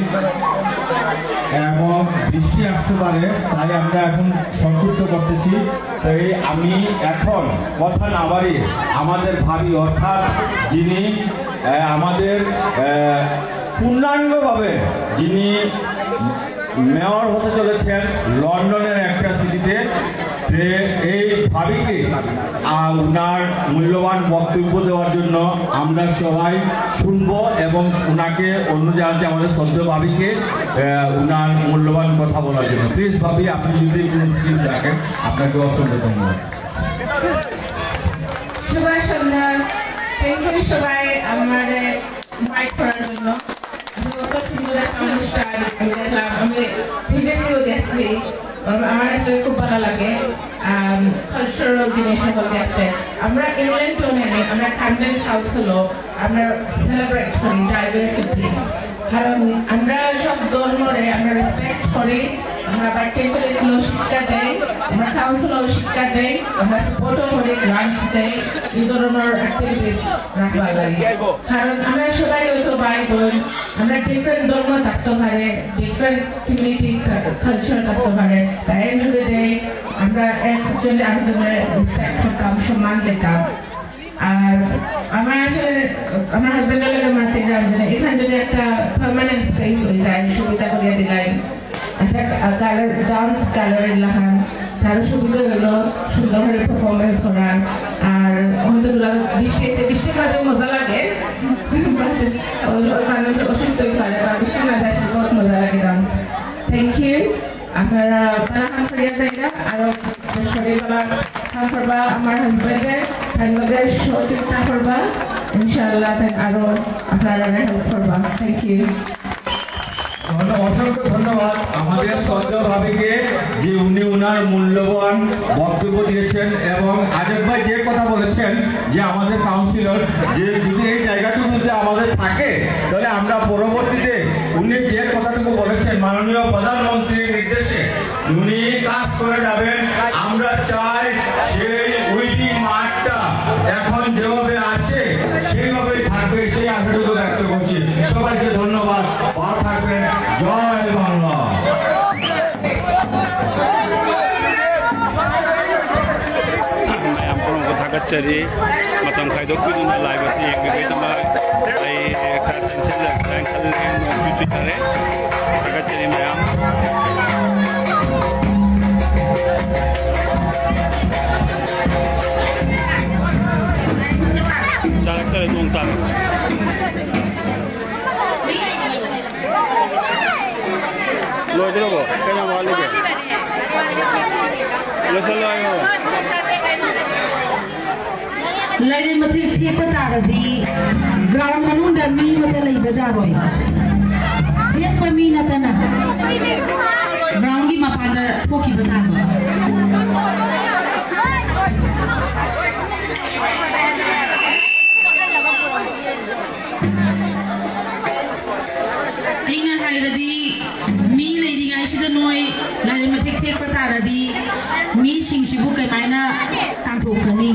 এবং বৃষ্টি আসতে পারে তাই আমরা এখন সংক্ষিপ্ত করতেছি। তাই আমি এখন কথা না বাড়িয়ে আমাদের ভাবি অর্থাৎ যিনি আমাদের পূর্ণাঙ্গভাবে যিনি মেয়র হতে চলেছেন লন্ডনের একটা সিটিতে, এই ভাবিকে উনার মূল্যবান বক্তব্য দেওয়ার জন্য আমরা সবাই শুনবো এবং উনাকে অন্য জানাচ্ছি আমাদের সদ্য ভাবিকে উনার মূল্যবান কথা বলার জন্য। প্লিজ ভাবি আপনি যদি কোনো স্কিম রাখেন, আপনাকে অসংখ্য ধন্যবাদ। শুভ সন্ধ্যা। থ্যাংক ইউ সবাই আমাদের মাইক করার জন্য। আমার একটা খুব ভালো লাগে কালচারাল জিনিস দেখতে। আমরা ইংল্যান্ড নেই, আমরা ক্যাম্পেন হাউস হলো আমরা সেলিব্রেট করি ডাইভার্সিটি, কারণ আমরা সব ধর্মরে আমরা রেসপেক্ট করি, আমরা বাই টেম্পলেগুলো শিক্ষা দেয়, আমরা কাউন্সিলও শিক্ষা দেয়, আমরা সাপোর্টও করে গ্রান্ট দেয়, এই ধরনের অ্যাক্টিভিটিস রাখবার লাগে। কারণ আমরা সবাই হয়তো ভাই বোন, আমরা ডিফারেন্ট ধর্ম থাকতে পারে, ডিফারেন্ট কমিউনিটি কালচার থাকতে পারে, তাই এন্ড অফ দ্য ডে আমরা একজনে আরেকজনের রেসপেক্ট করতাম, সম্মান দিতাম। আর আমার আসলে আমার হাজবেন্ডের লাগে মাসে এখানে যদি একটা পার্মানেন্ট স্পেস হয়ে যায়, সুবিধা করিয়া দিলাই একটা কালার ডান্স কালারের লাগান, তার সুবিধা হলো সুন্দর করে পারফরমেন্স করার। আর হয়তো বৃষ্টির মাঝে মজা লাগে, মানুষ অসুস্থ হয়ে পারে বা বৃষ্টির মাঝে আসলে বহুত মজা লাগে ডান্স। Thank you. আপনারা কাম করিয়া যাইরা আরো শরীরবেলা কাম করবা, আমার হাজবেন্ডের বাংলাদেশ সহযোগিতা করবা ইনশাআল্লাহ, আরো আপনারা হেল্প করবা। Thank you. অসংখ্য ধন্যবাদ আমাদের শ্রদ্ধেয় ভাবিকে যে উনি উনার মূল্যবান বক্তব্য দিয়েছেন এবং আজাদ ভাই যে কথা বলেছেন যে আমাদের কাউন্সিলর যে যদি এই জায়গাটুকু যদি আমাদের থাকে তাহলে আমরা পরবর্তীতে উনি যে কথাটুকু বলেছেন মাননীয় প্রধানমন্ত্রীর নির্দেশে উনি কাজ করে যাবেন। আমরা চাই সেই উইডিং মাঠটা এখন যেভাবে আছে সেইভাবেই থাকবে, সেই আশাটুকু ব্যক্ত করছি। সবাইকে ধন্যবাদ, ভালো থাকবেন। জয় Bangla. Cari macam kaidok itu na live sih yang kita tambah ay kerajaan celah yang kalian cuci cari agak cari macam jalan cari dongtan lo itu loh kayaknya mau lagi lo selalu Lain mati tiap tarik di ground mana dah mi mati lagi bazaar boy. Tiap mi na tanah. Ground di mana pada poki bazaar. Ina hari tadi mi lagi guys itu noi lain mati tiap tarik di mi sing sibuk ke mana tanpa kani.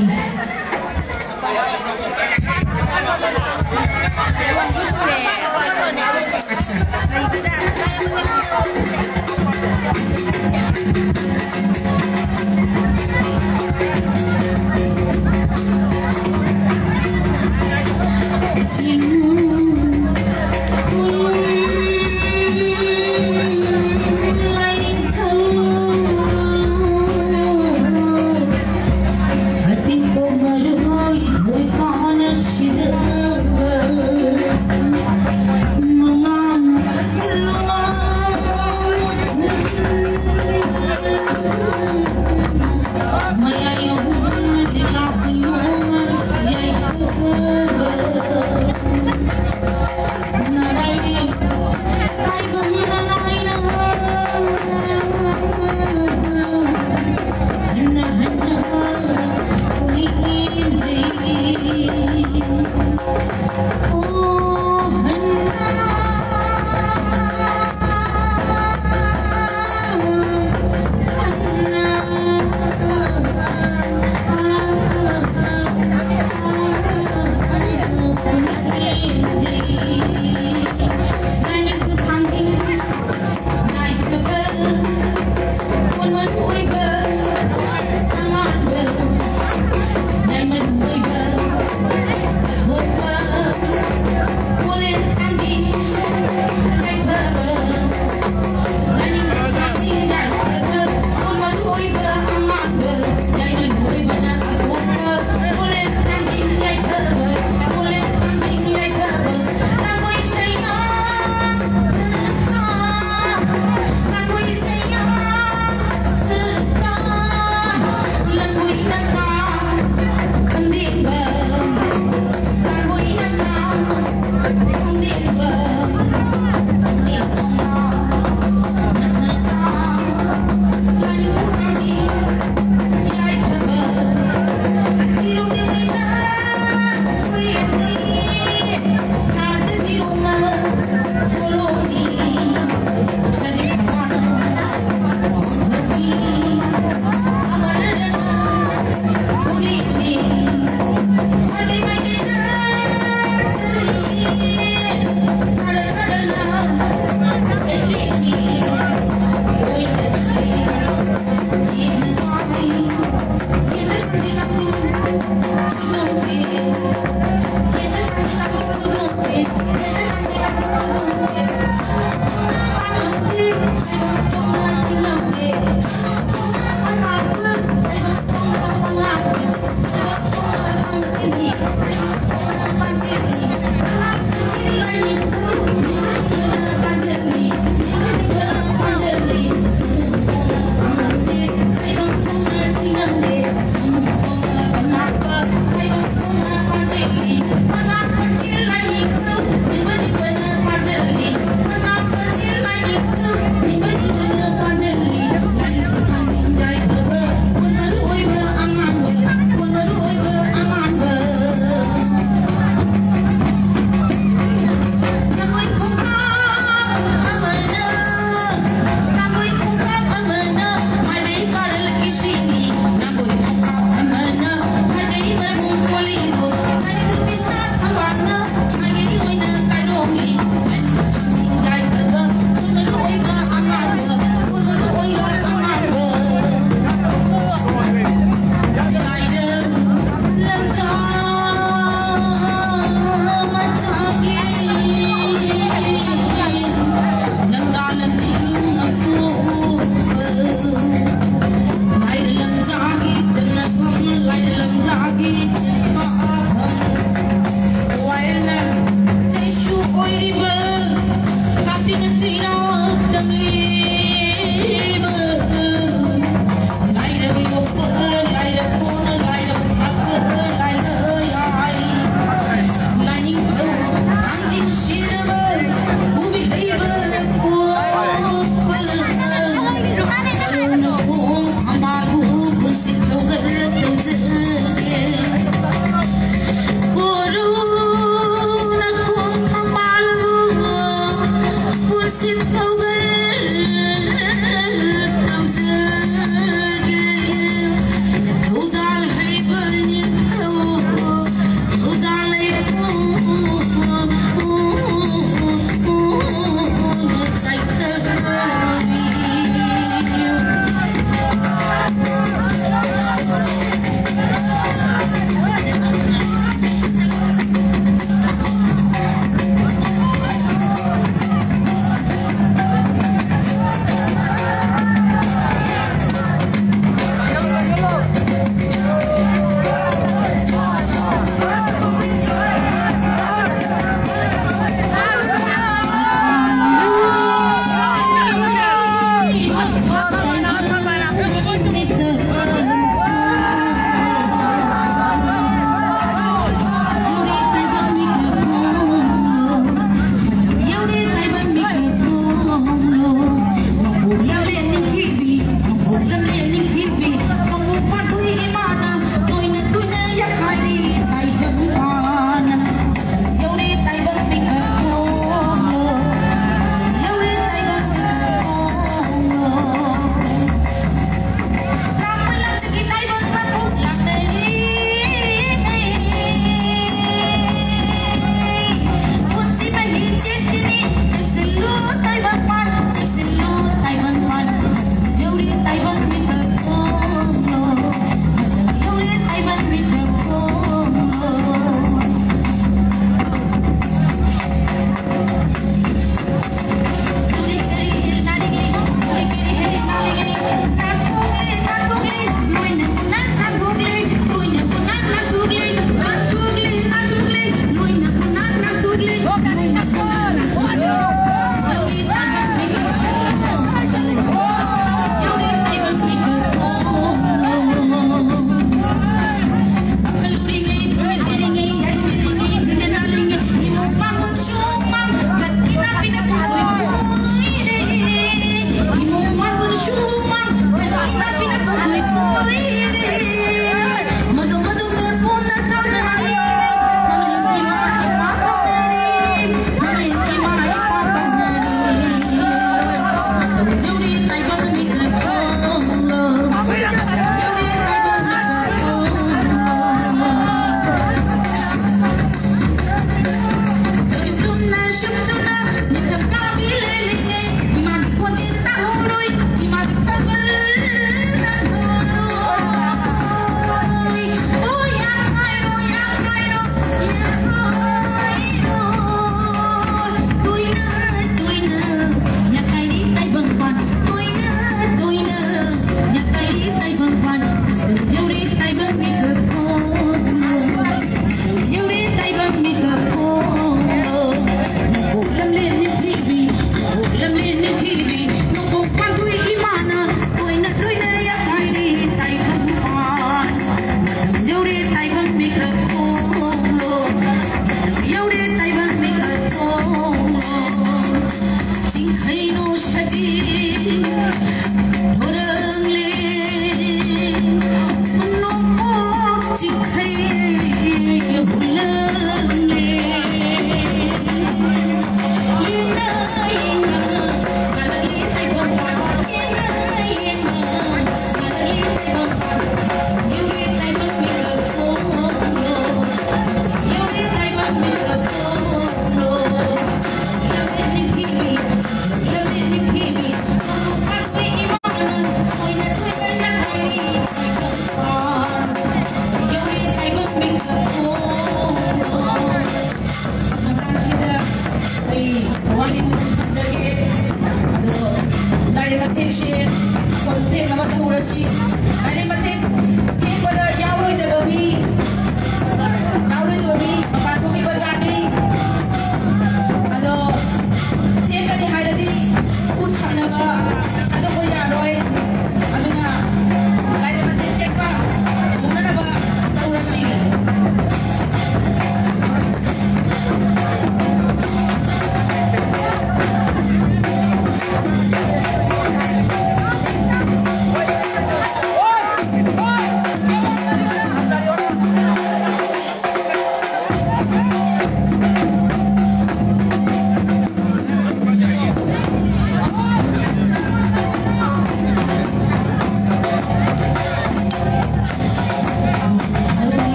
I think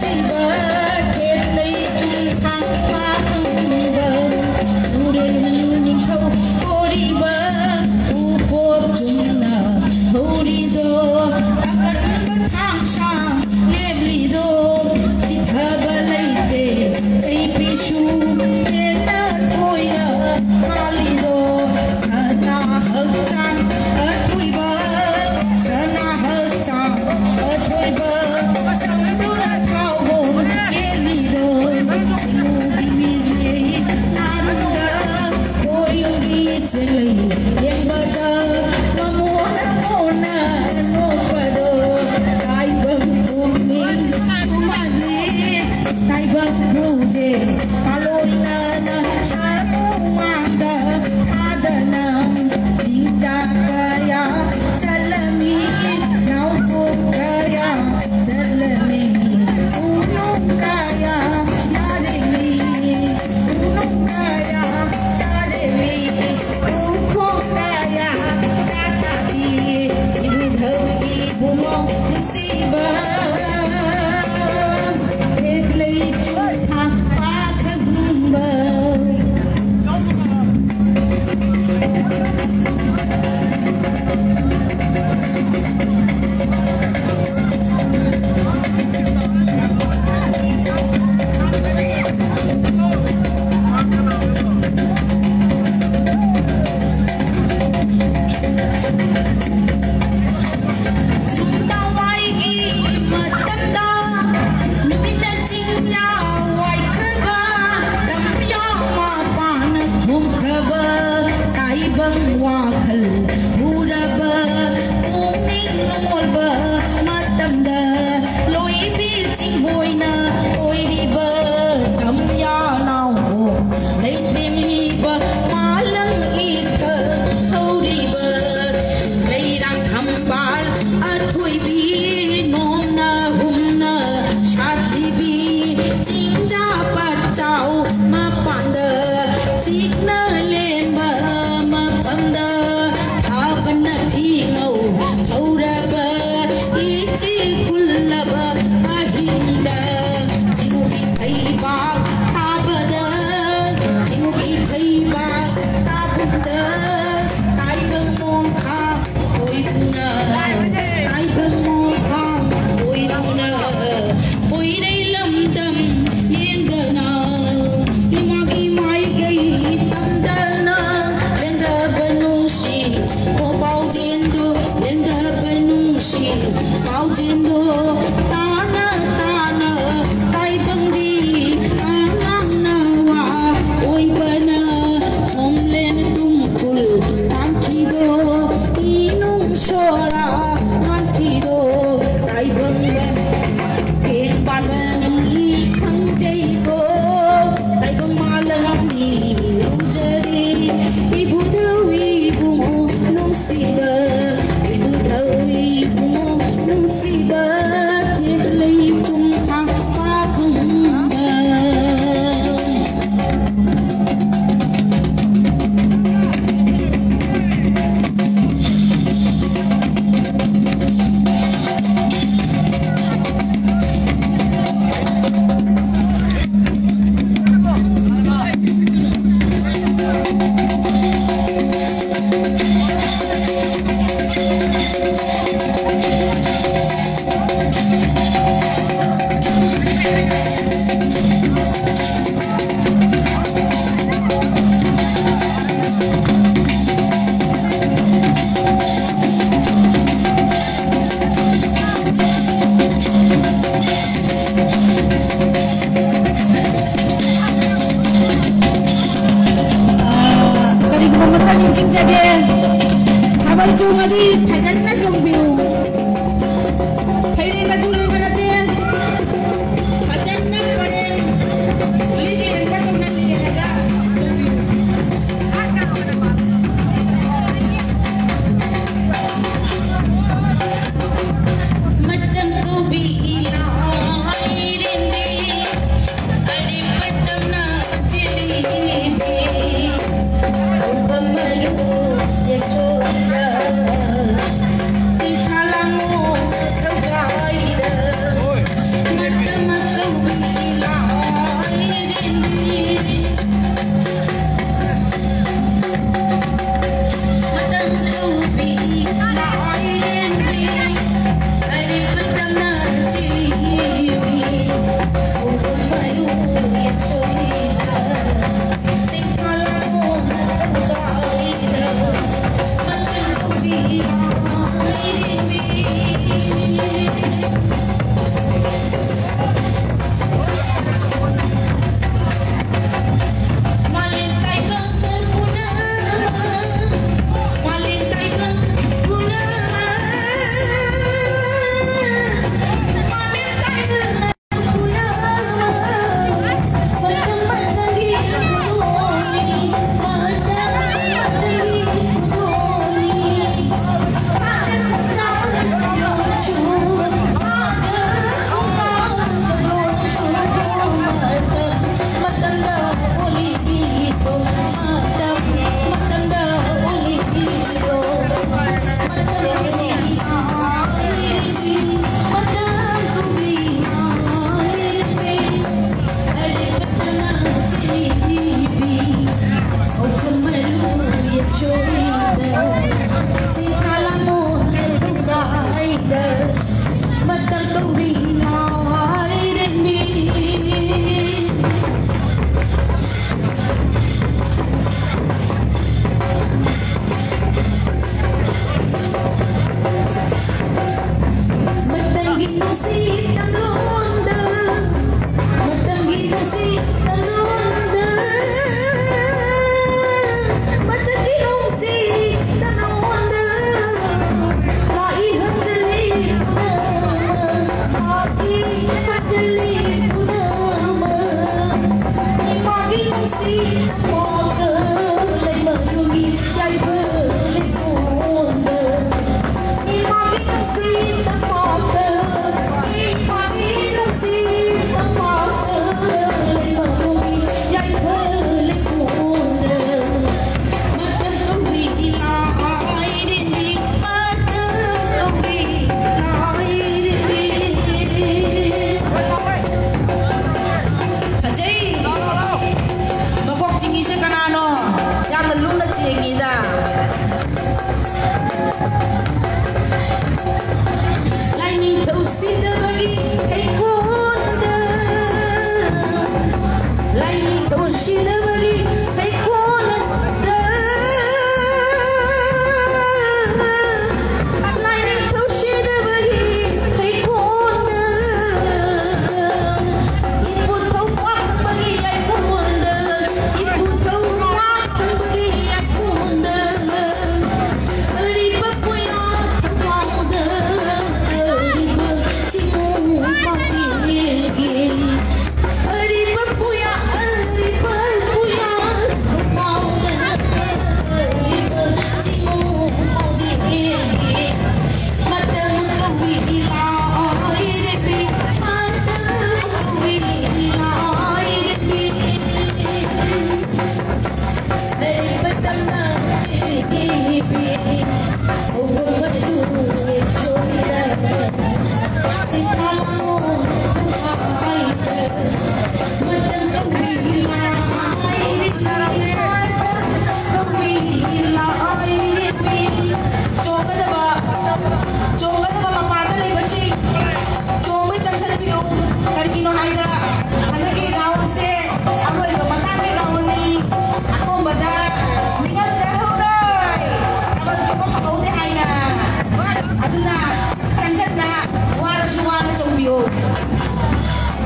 Hãy subscribe cho kênh Ghiền Mì Gõ để không bỏ lỡ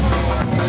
Bari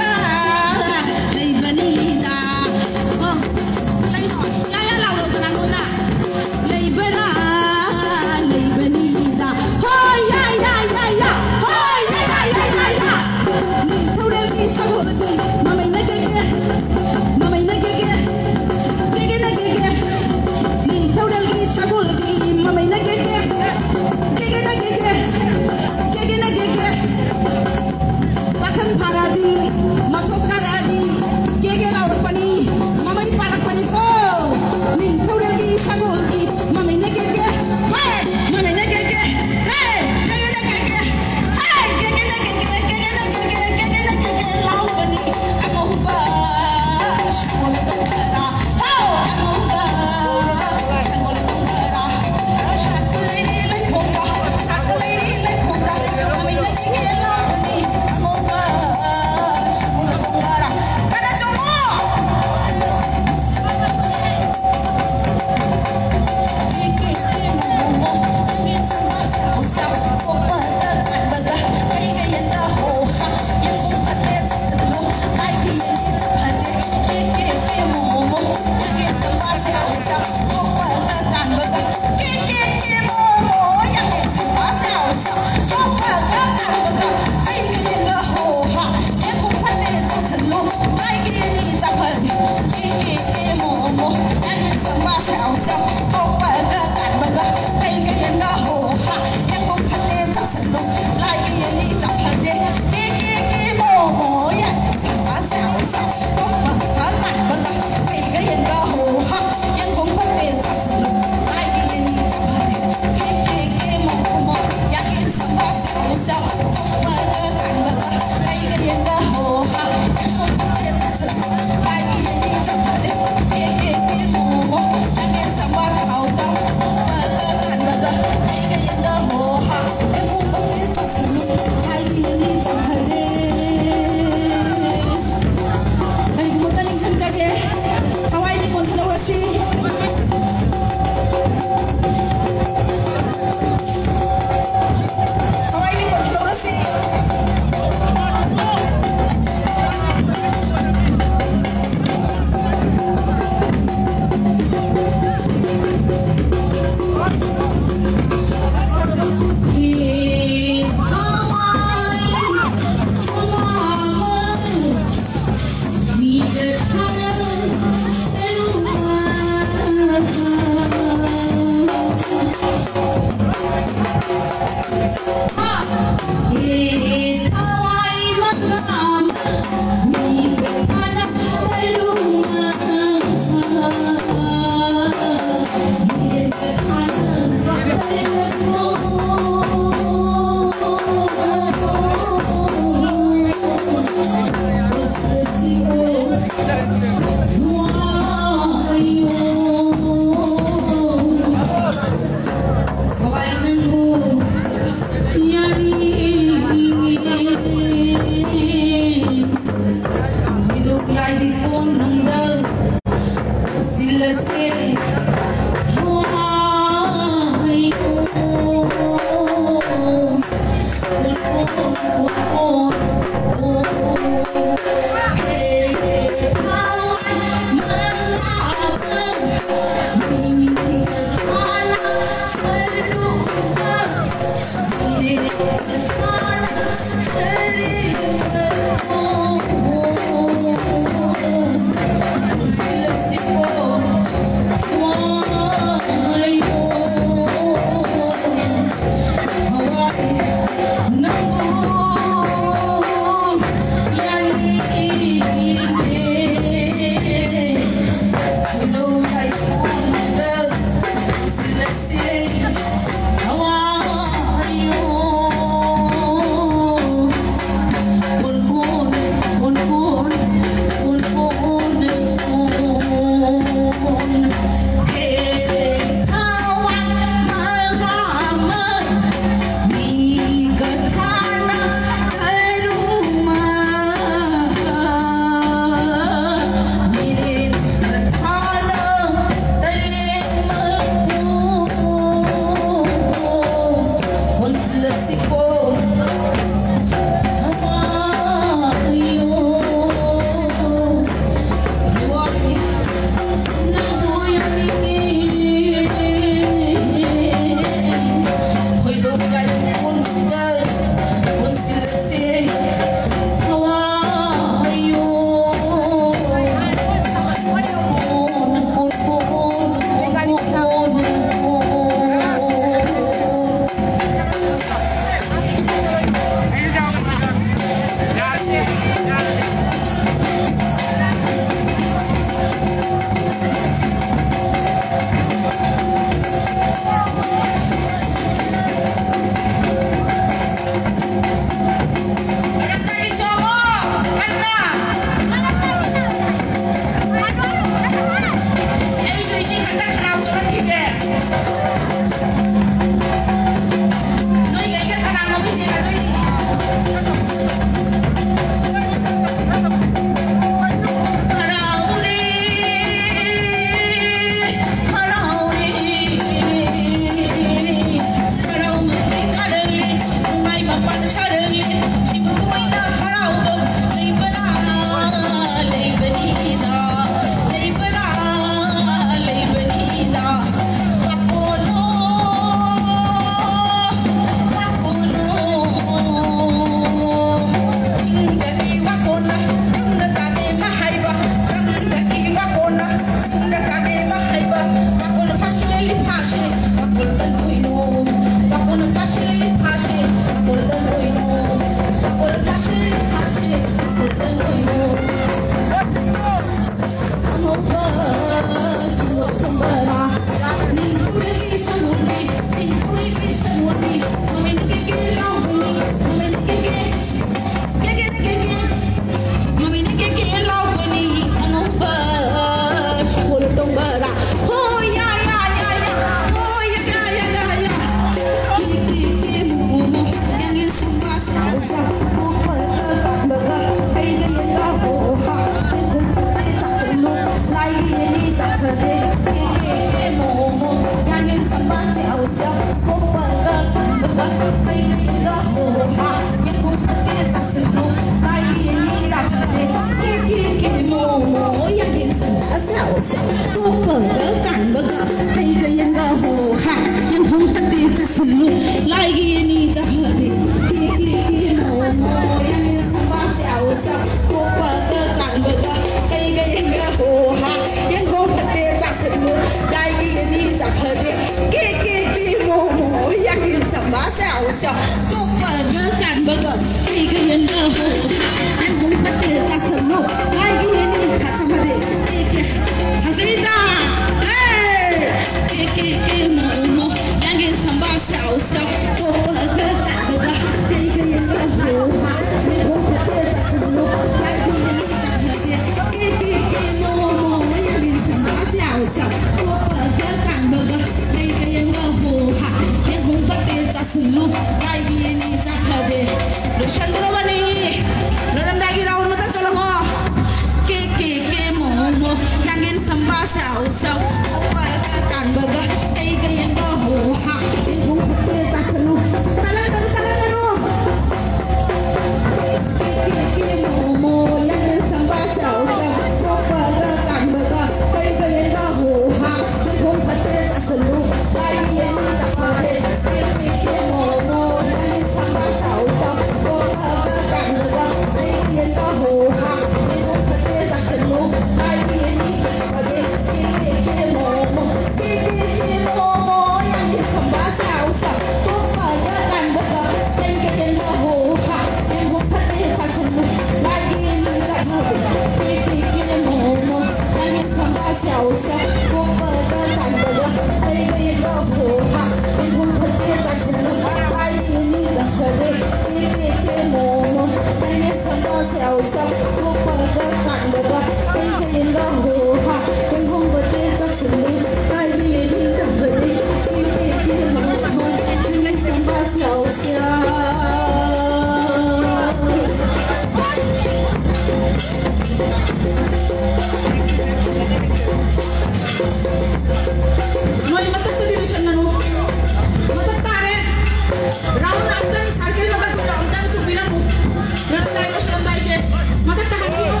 Matatag tayo.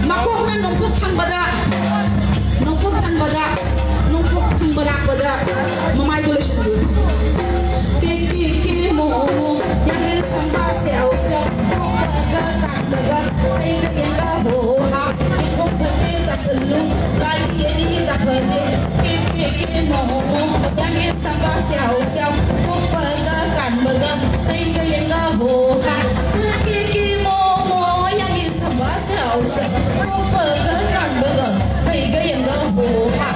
Makok na nungpok thang bada. Nungpok thang bada. Nungpok thang bada. Mamay ko lesyon do. Tiki mo yang ni samba sel sel. Baga ainda ainda boa. Iko pate sa selu. Lagi ini japane. Tiki mo yang ni samba sel sel. Baga ainda ainda boa. Tiki mo yang ni samba sel sel. Baga ainda ainda boa.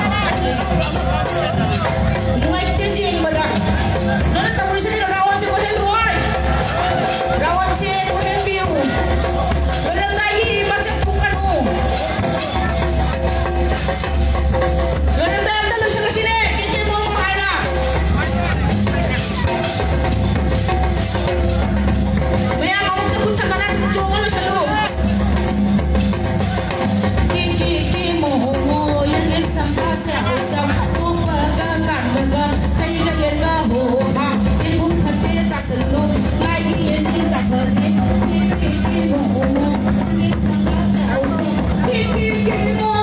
Mai tenjing baga. Nana tahu sini rawan si boleh luar. Rawan si boleh biu. Berang lagi macam bukan mu. Berang dalam dalam sini. Kita mau mana? Memang mau kita pusat dalam jangan selalu. Kiki mo yang sampai sahusam. Baga kayak gaya boha. Ibu hati tak selu. Lagi ini tak hati. Kiki mo yang sampai sahusam. Kiki mo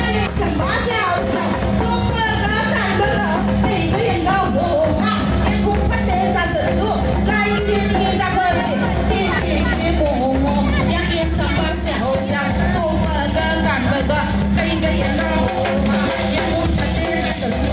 yang sampai sahusam. Baga kayak gaya boha. Ibu hati tak selu. Lagi ini tak hati. Kiki mo yang sampai sahusam. Baga kayak gaya boha. Ibu hati tak selu.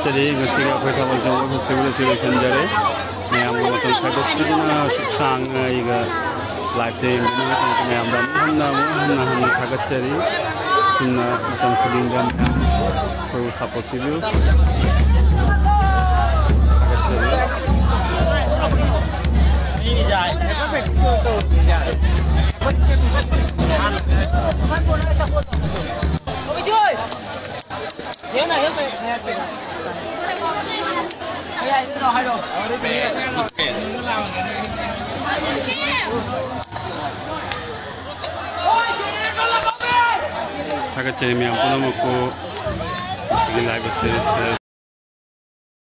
Jadi ngasiga koi thawal jong festival celebration jare mayam mo matol khadot pidina sang iga live day mayam dam hanna khagat jari sunna sam khudinga ko support video ini jai perfect photo Ôi trời Taga chemi ang puno mo ko sige live